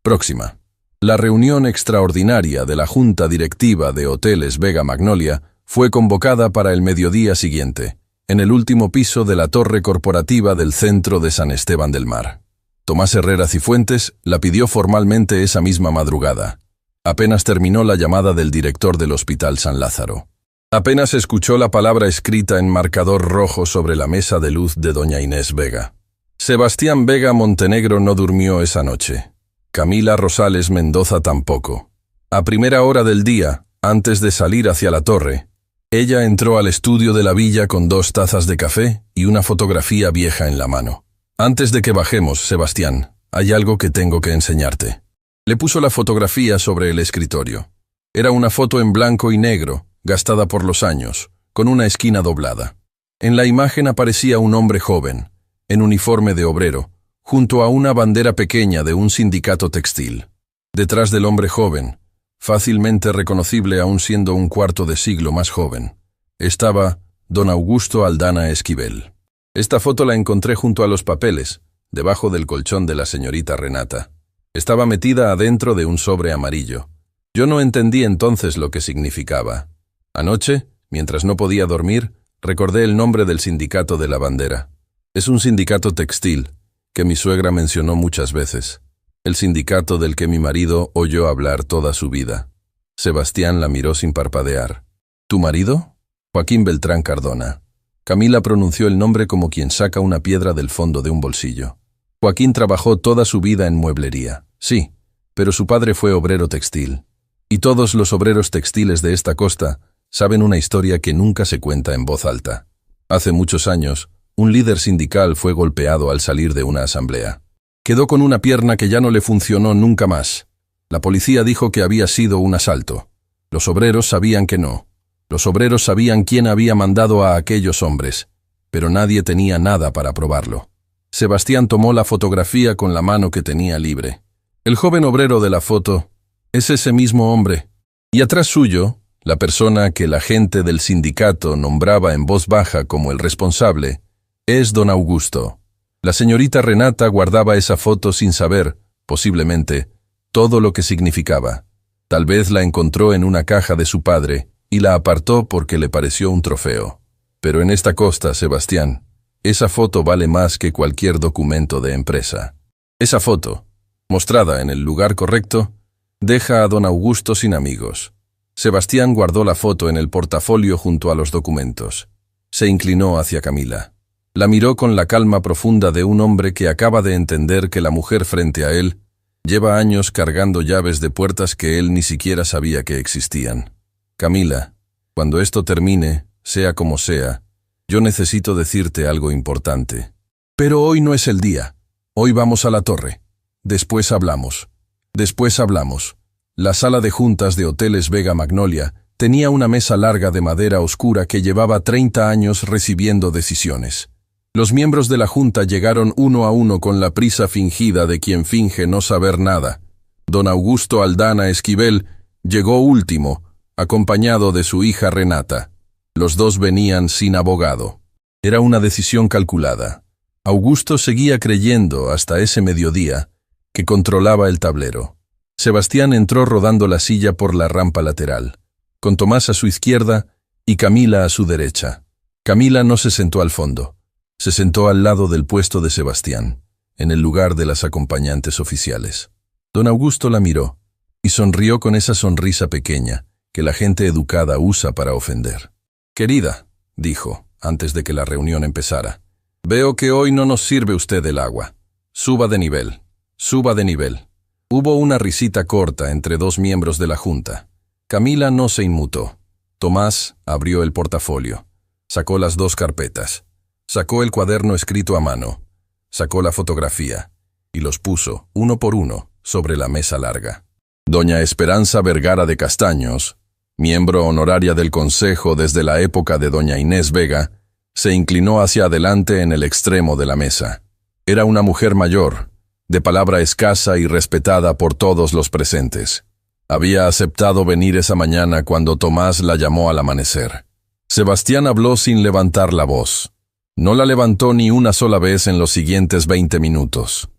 próxima». La reunión extraordinaria de la Junta Directiva de Hoteles Vega Magnolia fue convocada para el mediodía siguiente, en el último piso de la torre corporativa del centro de San Esteban del Mar. Tomás Herrera Cifuentes la pidió formalmente esa misma madrugada. Apenas terminó la llamada del director del Hospital San Lázaro. Apenas escuchó la palabra escrita en marcador rojo sobre la mesa de luz de doña Inés Vega. Sebastián Vega Montenegro no durmió esa noche. Camila Rosales Mendoza tampoco. A primera hora del día, antes de salir hacia la torre, ella entró al estudio de la villa con 2 tazas de café y una fotografía vieja en la mano. «Antes de que bajemos, Sebastián, hay algo que tengo que enseñarte». Le puso la fotografía sobre el escritorio. Era una foto en blanco y negro, gastada por los años, con una esquina doblada. En la imagen aparecía un hombre joven, en uniforme de obrero, junto a una bandera pequeña de un sindicato textil. Detrás del hombre joven, fácilmente reconocible aún siendo un cuarto de siglo más joven, estaba don Augusto Aldana Esquivel. Esta foto la encontré junto a los papeles, debajo del colchón de la señorita Renata. Estaba metida adentro de un sobre amarillo. Yo no entendí entonces lo que significaba. Anoche, mientras no podía dormir, recordé el nombre del sindicato de la bandera. Es un sindicato textil, que mi suegra mencionó muchas veces. El sindicato del que mi marido oyó hablar toda su vida. Sebastián la miró sin parpadear. ¿Tu marido? Joaquín Beltrán Cardona. Camila pronunció el nombre como quien saca una piedra del fondo de un bolsillo. Joaquín trabajó toda su vida en mueblería. Sí, pero su padre fue obrero textil. Y todos los obreros textiles de esta costa saben una historia que nunca se cuenta en voz alta. Hace muchos años, un líder sindical fue golpeado al salir de una asamblea. Quedó con una pierna que ya no le funcionó nunca más. La policía dijo que había sido un asalto. Los obreros sabían que no. Los obreros sabían quién había mandado a aquellos hombres, pero nadie tenía nada para probarlo. Sebastián tomó la fotografía con la mano que tenía libre. El joven obrero de la foto es ese mismo hombre, y atrás suyo, la persona que la gente del sindicato nombraba en voz baja como el responsable, es don Augusto. La señorita Renata guardaba esa foto sin saber, posiblemente, todo lo que significaba. Tal vez la encontró en una caja de su padre y la apartó porque le pareció un trofeo. Pero en esta costa, Sebastián, esa foto vale más que cualquier documento de empresa. Esa foto, mostrada en el lugar correcto, deja a don Augusto sin amigos. Sebastián guardó la foto en el portafolio junto a los documentos. Se inclinó hacia Camila. La miró con la calma profunda de un hombre que acaba de entender que la mujer frente a él lleva años cargando llaves de puertas que él ni siquiera sabía que existían. Camila, cuando esto termine, sea como sea, yo necesito decirte algo importante. Pero hoy no es el día. Hoy vamos a la torre. Después hablamos. Después hablamos. La sala de juntas de Hoteles Vega Magnolia tenía una mesa larga de madera oscura que llevaba 30 años recibiendo decisiones. Los miembros de la junta llegaron uno a uno con la prisa fingida de quien finge no saber nada. Don Augusto Aldana Esquivel llegó último, acompañado de su hija Renata. Los dos venían sin abogado. Era una decisión calculada. Augusto seguía creyendo, hasta ese mediodía, que controlaba el tablero. Sebastián entró rodando la silla por la rampa lateral, con Tomás a su izquierda y Camila a su derecha. Camila no se sentó al fondo. Se sentó al lado del puesto de Sebastián, en el lugar de las acompañantes oficiales. Don Augusto la miró y sonrió con esa sonrisa pequeña que la gente educada usa para ofender. «Querida», dijo, antes de que la reunión empezara, «veo que hoy no nos sirve usted el agua. Suba de nivel, suba de nivel». Hubo una risita corta entre dos miembros de la junta. Camila no se inmutó. Tomás abrió el portafolio, sacó las dos carpetas, sacó el cuaderno escrito a mano, sacó la fotografía y los puso, uno por uno, sobre la mesa larga. Doña Esperanza Vergara de Castaños, miembro honoraria del Consejo desde la época de doña Inés Vega, se inclinó hacia adelante en el extremo de la mesa. Era una mujer mayor, de palabra escasa y respetada por todos los presentes. Había aceptado venir esa mañana cuando Tomás la llamó al amanecer. Sebastián habló sin levantar la voz. No la levantó ni una sola vez en los siguientes 20 minutos.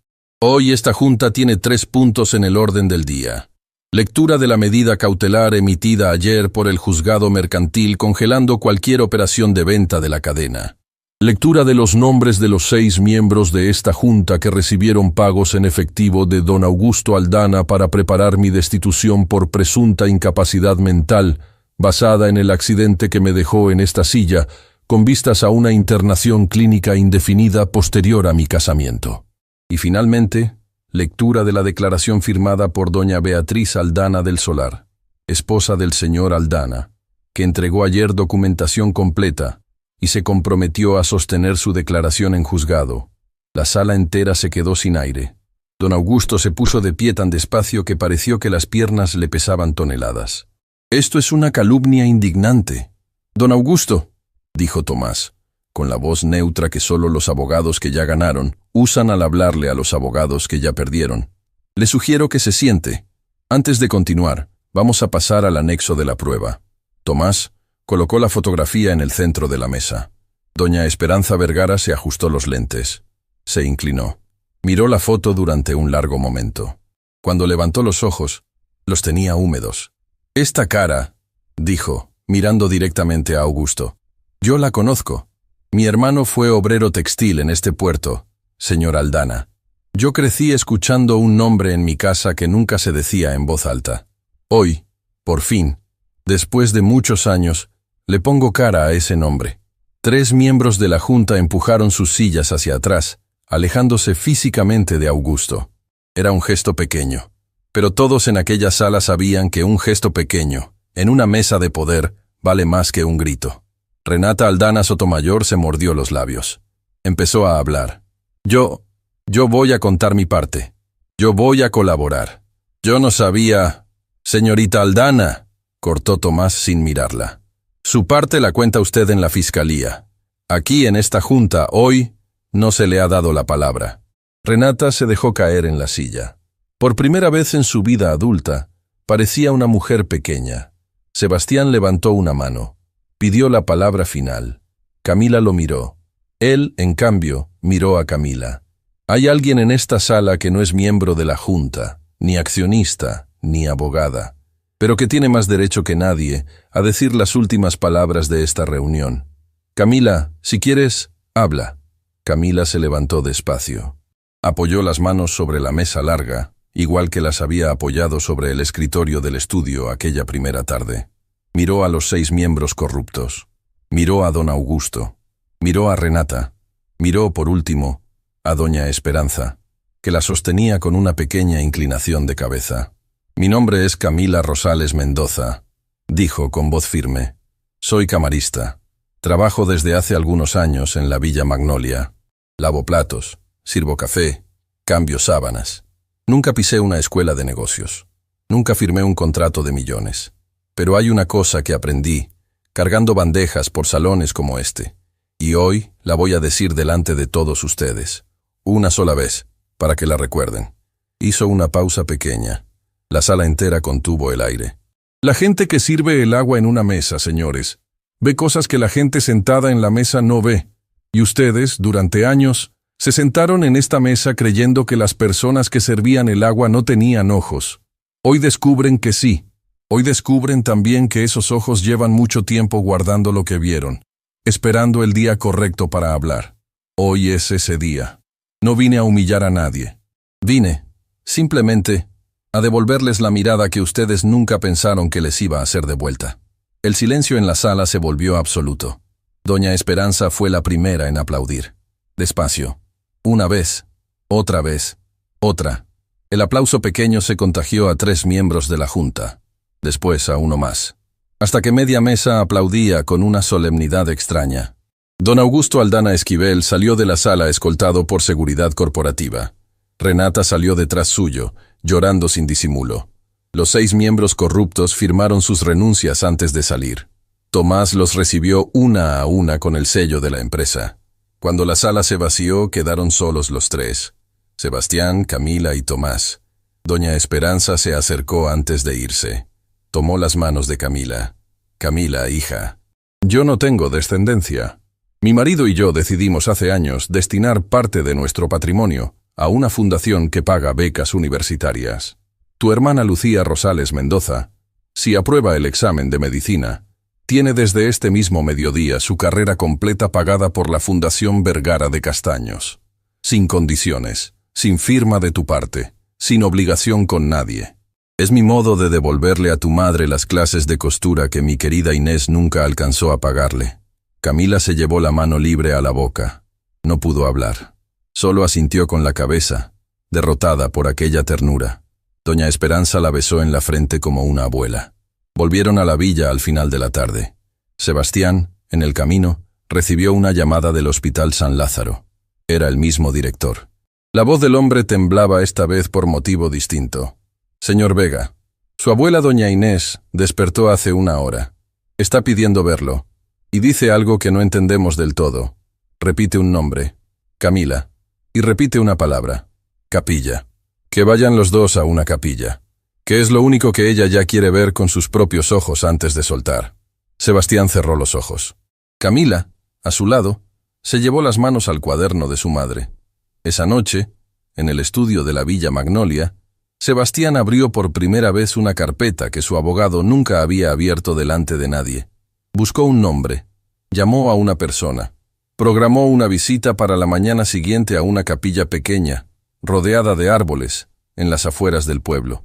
Hoy esta junta tiene 3 puntos en el orden del día. Lectura de la medida cautelar emitida ayer por el juzgado mercantil congelando cualquier operación de venta de la cadena. Lectura de los nombres de los 6 miembros de esta junta que recibieron pagos en efectivo de don Augusto Aldana para preparar mi destitución por presunta incapacidad mental, basada en el accidente que me dejó en esta silla, con vistas a una internación clínica indefinida posterior a mi casamiento. Y finalmente, lectura de la declaración firmada por doña Beatriz Aldana del Solar, esposa del señor Aldana, que entregó ayer documentación completa y se comprometió a sostener su declaración en juzgado. La sala entera se quedó sin aire. Don Augusto se puso de pie tan despacio que pareció que las piernas le pesaban toneladas. «Esto es una calumnia indignante». «Don Augusto», dijo Tomás, con la voz neutra que solo los abogados que ya ganaron usan al hablarle a los abogados que ya perdieron. «Le sugiero que se siente. Antes de continuar, vamos a pasar al anexo de la prueba». Tomás colocó la fotografía en el centro de la mesa. Doña Esperanza Vergara se ajustó los lentes. Se inclinó. Miró la foto durante un largo momento. Cuando levantó los ojos, los tenía húmedos. «Esta cara», dijo, mirando directamente a Augusto. «Yo la conozco. Mi hermano fue obrero textil en este puerto, señor Aldana. Yo crecí escuchando un nombre en mi casa que nunca se decía en voz alta. Hoy, por fin, después de muchos años, le pongo cara a ese nombre». 3 miembros de la junta empujaron sus sillas hacia atrás, alejándose físicamente de Augusto. Era un gesto pequeño. Pero todos en aquella sala sabían que un gesto pequeño, en una mesa de poder, vale más que un grito. Renata Aldana Sotomayor se mordió los labios. Empezó a hablar. Yo voy a contar mi parte. Yo voy a colaborar. Yo no sabía... Señorita Aldana, cortó Tomás sin mirarla. Su parte la cuenta usted en la fiscalía. Aquí en esta junta, hoy, no se le ha dado la palabra. Renata se dejó caer en la silla. Por primera vez en su vida adulta, parecía una mujer pequeña. Sebastián levantó una mano. Pidió la palabra final. Camila lo miró. Él, en cambio, miró a Camila. Hay alguien en esta sala que no es miembro de la junta, ni accionista, ni abogada, pero que tiene más derecho que nadie a decir las últimas palabras de esta reunión. Camila, si quieres, habla. Camila se levantó despacio. Apoyó las manos sobre la mesa larga, igual que las había apoyado sobre el escritorio del estudio aquella primera tarde. Miró a los 6 miembros corruptos. Miró a don Augusto. Miró a Renata. Miró, por último, a doña Esperanza, que la sostenía con una pequeña inclinación de cabeza. «Mi nombre es Camila Rosales Mendoza», dijo con voz firme. «Soy camarista. Trabajo desde hace algunos años en la Villa Magnolia. Lavo platos, sirvo café, cambio sábanas. Nunca pisé una escuela de negocios. Nunca firmé un contrato de millones. Pero hay una cosa que aprendí, cargando bandejas por salones como este, y hoy la voy a decir delante de todos ustedes. Una sola vez, para que la recuerden». Hizo una pausa pequeña. La sala entera contuvo el aire. «La gente que sirve el agua en una mesa, señores, ve cosas que la gente sentada en la mesa no ve. Y ustedes, durante años, se sentaron en esta mesa creyendo que las personas que servían el agua no tenían ojos. Hoy descubren que sí. Hoy descubren también que esos ojos llevan mucho tiempo guardando lo que vieron, esperando el día correcto para hablar. Hoy es ese día. No vine a humillar a nadie. Vine, simplemente, a devolverles la mirada que ustedes nunca pensaron que les iba a hacer de vuelta». El silencio en la sala se volvió absoluto. Doña Esperanza fue la primera en aplaudir. Despacio. Una vez, otra, otra. El aplauso pequeño se contagió a 3 miembros de la junta, después a uno más, hasta que media mesa aplaudía con una solemnidad extraña. Don Augusto Aldana Esquivel salió de la sala escoltado por seguridad corporativa. Renata salió detrás suyo, llorando sin disimulo. Los 6 miembros corruptos firmaron sus renuncias antes de salir. Tomás los recibió una a una con el sello de la empresa. Cuando la sala se vació, quedaron solos los 3. Sebastián, Camila y Tomás. Doña Esperanza se acercó antes de irse. Tomó las manos de Camila. «Camila, hija, yo no tengo descendencia. Mi marido y yo decidimos hace años destinar parte de nuestro patrimonio a una fundación que paga becas universitarias. Tu hermana Lucía Rosales Mendoza, si aprueba el examen de medicina, tiene desde este mismo mediodía su carrera completa pagada por la Fundación Vergara de Castaños. Sin condiciones, sin firma de tu parte, sin obligación con nadie. Es mi modo de devolverle a tu madre las clases de costura que mi querida Inés nunca alcanzó a pagarle». Camila se llevó la mano libre a la boca. No pudo hablar. Solo asintió con la cabeza, derrotada por aquella ternura. Doña Esperanza la besó en la frente como una abuela. Volvieron a la villa al final de la tarde. Sebastián, en el camino, recibió una llamada del Hospital San Lázaro. Era el mismo director. La voz del hombre temblaba esta vez por motivo distinto. «Señor Vega, su abuela doña Inés despertó hace 1 hora. Está pidiendo verlo. Y dice algo que no entendemos del todo. Repite un nombre. Camila. Y repite una palabra. Capilla. Que vayan los 2 a una capilla. Que es lo único que ella ya quiere ver con sus propios ojos antes de soltar». Sebastián cerró los ojos. Camila, a su lado, se llevó las manos al cuaderno de su madre. Esa noche, en el estudio de la Villa Magnolia, Sebastián abrió por primera vez una carpeta que su abogado nunca había abierto delante de nadie. Buscó un nombre, llamó a una persona, programó una visita para la mañana siguiente a una capilla pequeña, rodeada de árboles, en las afueras del pueblo.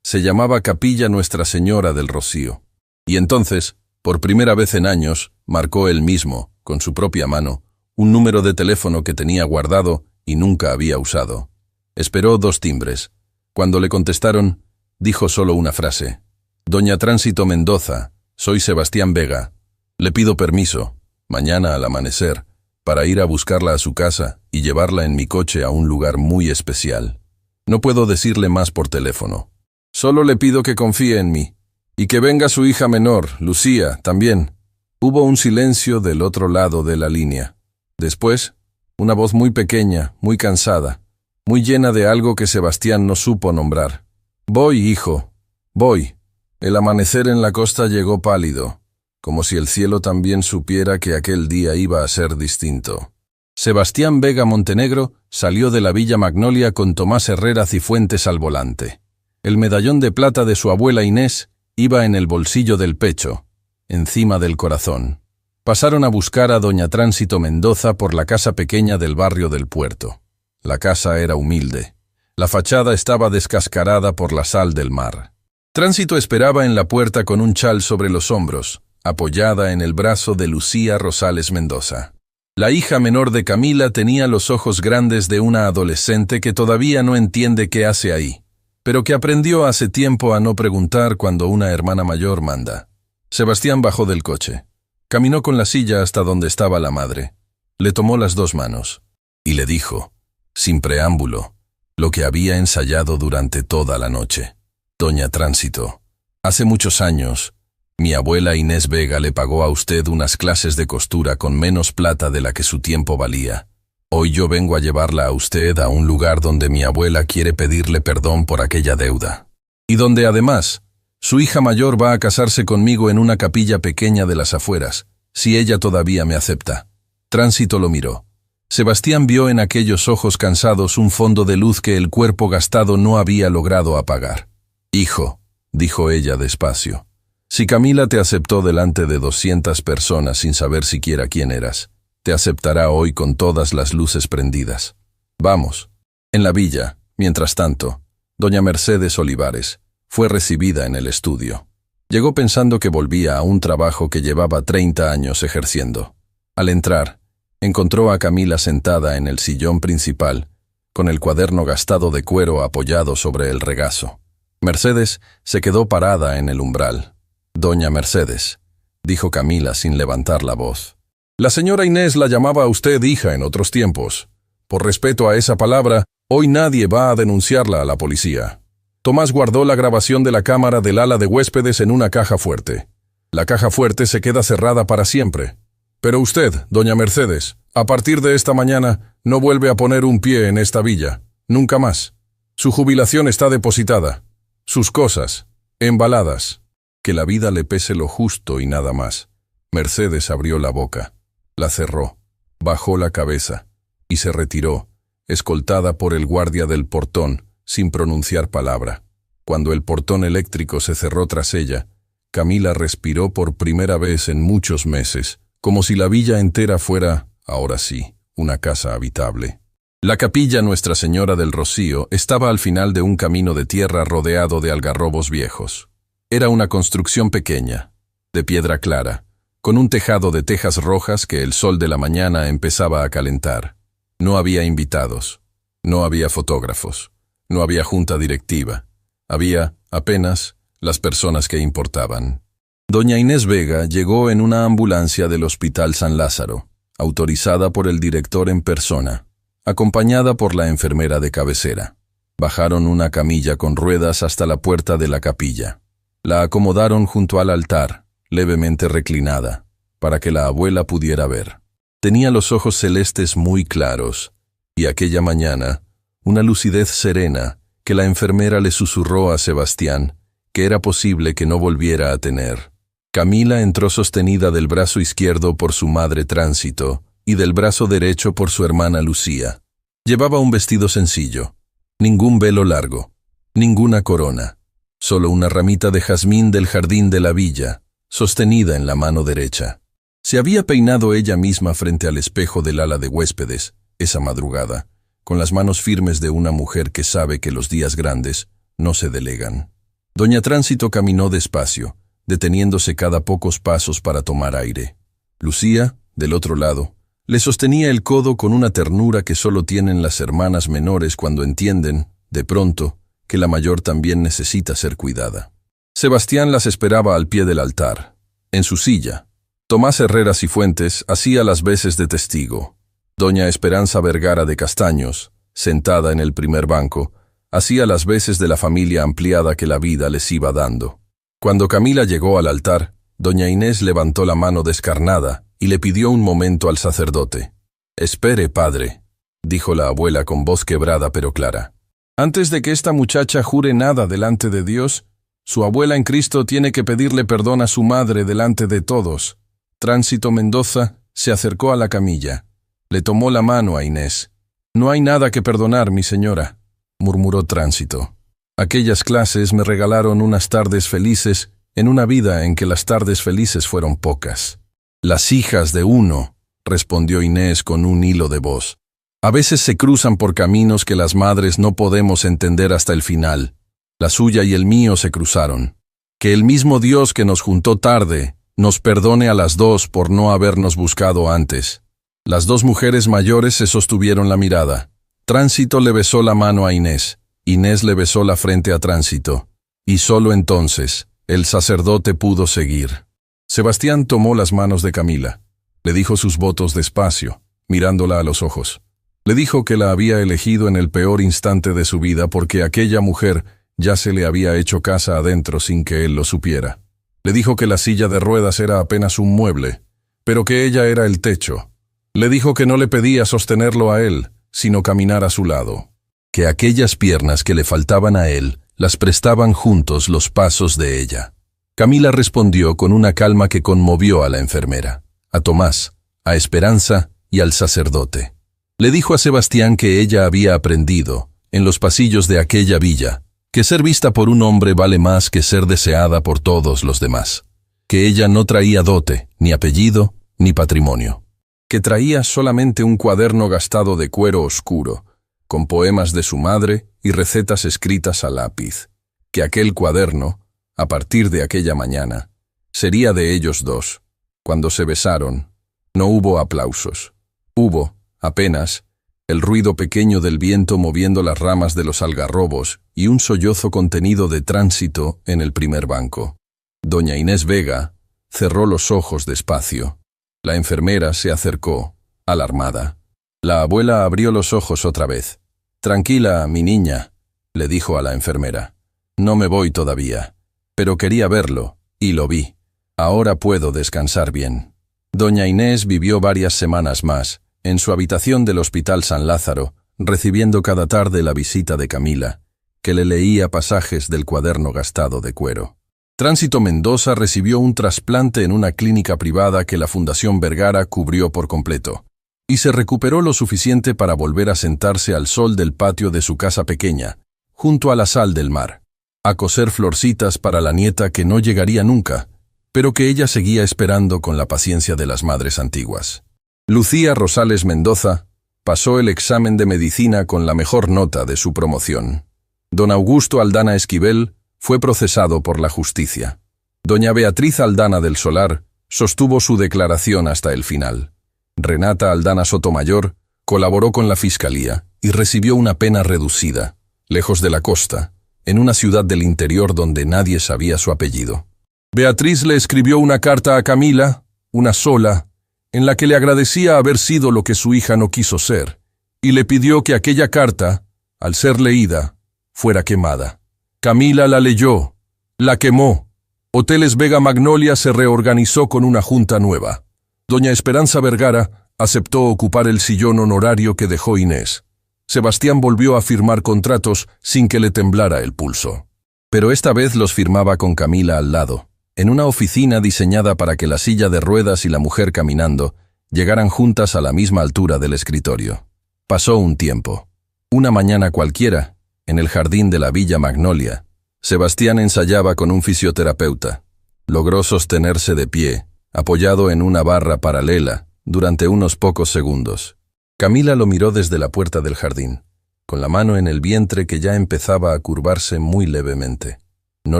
Se llamaba Capilla Nuestra Señora del Rocío. Y entonces, por primera vez en años, marcó él mismo, con su propia mano, un número de teléfono que tenía guardado y nunca había usado. Esperó 2 timbres. Cuando le contestaron, dijo solo una frase. Doña Tránsito Mendoza, soy Sebastián Vega. Le pido permiso, mañana al amanecer, para ir a buscarla a su casa y llevarla en mi coche a un lugar muy especial. No puedo decirle más por teléfono. Solo le pido que confíe en mí. Y que venga su hija menor, Lucía, también. Hubo un silencio del otro lado de la línea. Después, una voz muy pequeña, muy cansada, muy llena de algo que Sebastián no supo nombrar. Voy, hijo, voy. El amanecer en la costa llegó pálido, como si el cielo también supiera que aquel día iba a ser distinto. Sebastián Vega Montenegro salió de la Villa Magnolia con Tomás Herrera Cifuentes al volante. El medallón de plata de su abuela Inés iba en el bolsillo del pecho, encima del corazón. Pasaron a buscar a doña Tránsito Mendoza por la casa pequeña del barrio del Puerto. La casa era humilde. La fachada estaba descascarada por la sal del mar. Tránsito esperaba en la puerta con un chal sobre los hombros, apoyada en el brazo de Lucía Rosales Mendoza. La hija menor de Camila tenía los ojos grandes de una adolescente que todavía no entiende qué hace ahí, pero que aprendió hace tiempo a no preguntar cuando una hermana mayor manda. Sebastián bajó del coche. Caminó con la silla hasta donde estaba la madre. Le tomó las dos manos y le dijo, sin preámbulo, lo que había ensayado durante toda la noche. Doña Tránsito, hace muchos años, mi abuela Inés Vega le pagó a usted unas clases de costura con menos plata de la que su tiempo valía. Hoy yo vengo a llevarla a usted a un lugar donde mi abuela quiere pedirle perdón por aquella deuda. Y donde además, su hija mayor va a casarse conmigo en una capilla pequeña de las afueras, si ella todavía me acepta. Tránsito lo miró. Sebastián vio en aquellos ojos cansados un fondo de luz que el cuerpo gastado no había logrado apagar. Hijo, dijo ella despacio, si Camila te aceptó delante de 200 personas sin saber siquiera quién eras, te aceptará hoy con todas las luces prendidas. Vamos. En la villa, mientras tanto, doña Mercedes Olivares fue recibida en el estudio. Llegó pensando que volvía a un trabajo que llevaba 30 años ejerciendo. Al entrar, encontró a Camila sentada en el sillón principal, con el cuaderno gastado de cuero apoyado sobre el regazo. Mercedes se quedó parada en el umbral. Doña Mercedes, dijo Camila sin levantar la voz. La señora Inés la llamaba a usted hija en otros tiempos. Por respeto a esa palabra, hoy nadie va a denunciarla a la policía. Tomás guardó la grabación de la cámara del ala de huéspedes en una caja fuerte. La caja fuerte se queda cerrada para siempre. Pero usted, doña Mercedes, a partir de esta mañana, no vuelve a poner un pie en esta villa. Nunca más. Su jubilación está depositada. Sus cosas, embaladas. Que la vida le pese lo justo y nada más. Mercedes abrió la boca, la cerró, bajó la cabeza y se retiró, escoltada por el guardia del portón, sin pronunciar palabra. Cuando el portón eléctrico se cerró tras ella, Camila respiró por primera vez en muchos meses, como si la villa entera fuera, ahora sí, una casa habitable. La capilla Nuestra Señora del Rocío estaba al final de un camino de tierra rodeado de algarrobos viejos. Era una construcción pequeña, de piedra clara, con un tejado de tejas rojas que el sol de la mañana empezaba a calentar. No había invitados, no había fotógrafos, no había junta directiva. Había, apenas, las personas que importaban. Doña Inés Vega llegó en una ambulancia del Hospital San Lázaro, autorizada por el director en persona, acompañada por la enfermera de cabecera. Bajaron una camilla con ruedas hasta la puerta de la capilla. La acomodaron junto al altar, levemente reclinada, para que la abuela pudiera ver. Tenía los ojos celestes muy claros, y aquella mañana, una lucidez serena que la enfermera le susurró a Sebastián que era posible que no volviera a tener. Camila entró sostenida del brazo izquierdo por su madre Tránsito y del brazo derecho por su hermana Lucía. Llevaba un vestido sencillo, ningún velo largo, ninguna corona, solo una ramita de jazmín del jardín de la villa, sostenida en la mano derecha. Se había peinado ella misma frente al espejo del ala de huéspedes, esa madrugada, con las manos firmes de una mujer que sabe que los días grandes no se delegan. Doña Tránsito caminó despacio, deteniéndose cada pocos pasos para tomar aire. Lucía, del otro lado, le sostenía el codo con una ternura que solo tienen las hermanas menores cuando entienden, de pronto, que la mayor también necesita ser cuidada. Sebastián las esperaba al pie del altar, en su silla. Tomás Herreras y Fuentes hacía las veces de testigo. Doña Esperanza Vergara de Castaños, sentada en el primer banco, hacía las veces de la familia ampliada que la vida les iba dando. Cuando Camila llegó al altar, doña Inés levantó la mano descarnada y le pidió un momento al sacerdote. «Espere, padre», dijo la abuela con voz quebrada pero clara. «Antes de que esta muchacha jure nada delante de Dios, su abuela en Cristo tiene que pedirle perdón a su madre delante de todos». Tránsito Mendoza se acercó a la camilla. Le tomó la mano a Inés. «No hay nada que perdonar, mi señora», murmuró Tránsito. «Aquellas clases me regalaron unas tardes felices en una vida en que las tardes felices fueron pocas». «Las hijas de uno», respondió Inés con un hilo de voz. «A veces se cruzan por caminos que las madres no podemos entender hasta el final. La suya y el mío se cruzaron. Que el mismo Dios que nos juntó tarde nos perdone a las dos por no habernos buscado antes». Las dos mujeres mayores se sostuvieron la mirada. Tránsito le besó la mano a Inés. Inés le besó la frente a Tránsito. Y solo entonces, el sacerdote pudo seguir. Sebastián tomó las manos de Camila. Le dijo sus votos despacio, mirándola a los ojos. Le dijo que la había elegido en el peor instante de su vida porque aquella mujer ya se le había hecho casa adentro sin que él lo supiera. Le dijo que la silla de ruedas era apenas un mueble, pero que ella era el techo. Le dijo que no le pedía sostenerlo a él, sino caminar a su lado. Que aquellas piernas que le faltaban a él las prestaban juntos los pasos de ella. Camila respondió con una calma que conmovió a la enfermera, a Tomás, a Esperanza y al sacerdote. Le dijo a Sebastián que ella había aprendido, en los pasillos de aquella villa, que ser vista por un hombre vale más que ser deseada por todos los demás. Que ella no traía dote, ni apellido, ni patrimonio. Que traía solamente un cuaderno gastado de cuero oscuro, con poemas de su madre y recetas escritas a lápiz. Que aquel cuaderno, a partir de aquella mañana, sería de ellos dos. Cuando se besaron, no hubo aplausos. Hubo, apenas, el ruido pequeño del viento moviendo las ramas de los algarrobos y un sollozo contenido de Tránsito en el primer banco. Doña Inés Vega cerró los ojos despacio. La enfermera se acercó, alarmada. La abuela abrió los ojos otra vez. «Tranquila, mi niña», le dijo a la enfermera. «No me voy todavía, pero quería verlo, y lo vi. Ahora puedo descansar bien». Doña Inés vivió varias semanas más, en su habitación del Hospital San Lázaro, recibiendo cada tarde la visita de Camila, que le leía pasajes del cuaderno gastado de cuero. Tránsito Mendoza recibió un trasplante en una clínica privada que la Fundación Vergara cubrió por completo, y se recuperó lo suficiente para volver a sentarse al sol del patio de su casa pequeña, junto a la sal del mar, a coser florcitas para la nieta que no llegaría nunca, pero que ella seguía esperando con la paciencia de las madres antiguas. Lucía Rosales Mendoza pasó el examen de medicina con la mejor nota de su promoción. Don Augusto Aldana Esquivel fue procesado por la justicia. Doña Beatriz Aldana del Solar sostuvo su declaración hasta el final. Renata Aldana Sotomayor colaboró con la fiscalía y recibió una pena reducida, lejos de la costa, en una ciudad del interior donde nadie sabía su apellido. Beatriz le escribió una carta a Camila, una sola, en la que le agradecía haber sido lo que su hija no quiso ser, y le pidió que aquella carta, al ser leída, fuera quemada. Camila la leyó, la quemó. Hoteles Vega Magnolia se reorganizó con una junta nueva. Doña Esperanza Vergara aceptó ocupar el sillón honorario que dejó Inés. Sebastián volvió a firmar contratos sin que le temblara el pulso. Pero esta vez los firmaba con Camila al lado, en una oficina diseñada para que la silla de ruedas y la mujer caminando llegaran juntas a la misma altura del escritorio. Pasó un tiempo. Una mañana cualquiera, en el jardín de la Villa Magnolia, Sebastián ensayaba con un fisioterapeuta. Logró sostenerse de pie, apoyado en una barra paralela, durante unos pocos segundos. Camila lo miró desde la puerta del jardín, con la mano en el vientre que ya empezaba a curvarse muy levemente. No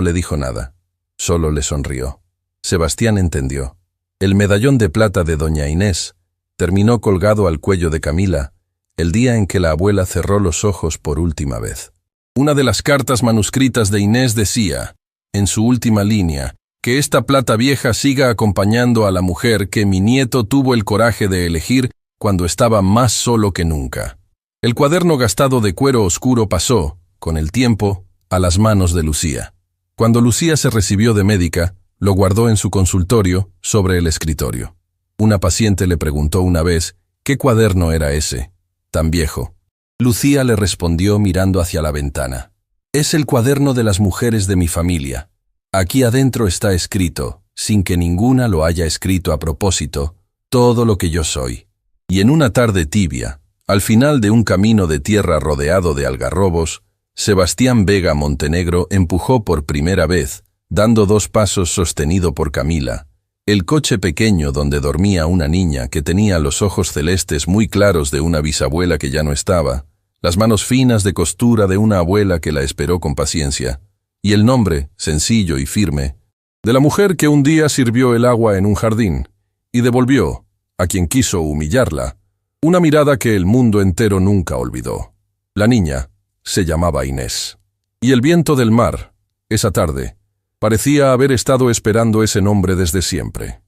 le dijo nada, solo le sonrió. Sebastián entendió. El medallón de plata de doña Inés terminó colgado al cuello de Camila el día en que la abuela cerró los ojos por última vez. Una de las cartas manuscritas de Inés decía, en su última línea, que esta plata vieja siga acompañando a la mujer que mi nieto tuvo el coraje de elegir cuando estaba más solo que nunca. El cuaderno gastado de cuero oscuro pasó, con el tiempo, a las manos de Lucía. Cuando Lucía se recibió de médica, lo guardó en su consultorio, sobre el escritorio. Una paciente le preguntó una vez qué cuaderno era ese, tan viejo. Lucía le respondió mirando hacia la ventana. Es el cuaderno de las mujeres de mi familia. Aquí adentro está escrito, sin que ninguna lo haya escrito a propósito, todo lo que yo soy. Y en una tarde tibia, al final de un camino de tierra rodeado de algarrobos, Sebastián Vega Montenegro empujó por primera vez, dando 2 pasos sostenido por Camila, el coche pequeño donde dormía una niña que tenía los ojos celestes muy claros de una bisabuela que ya no estaba, las manos finas de costura de una abuela que la esperó con paciencia, y el nombre, sencillo y firme, de la mujer que un día sirvió el agua en un jardín, y devolvió, a quien quiso humillarla, una mirada que el mundo entero nunca olvidó. La niña se llamaba Inés. Y el viento del mar, esa tarde, parecía haber estado esperando ese nombre desde siempre.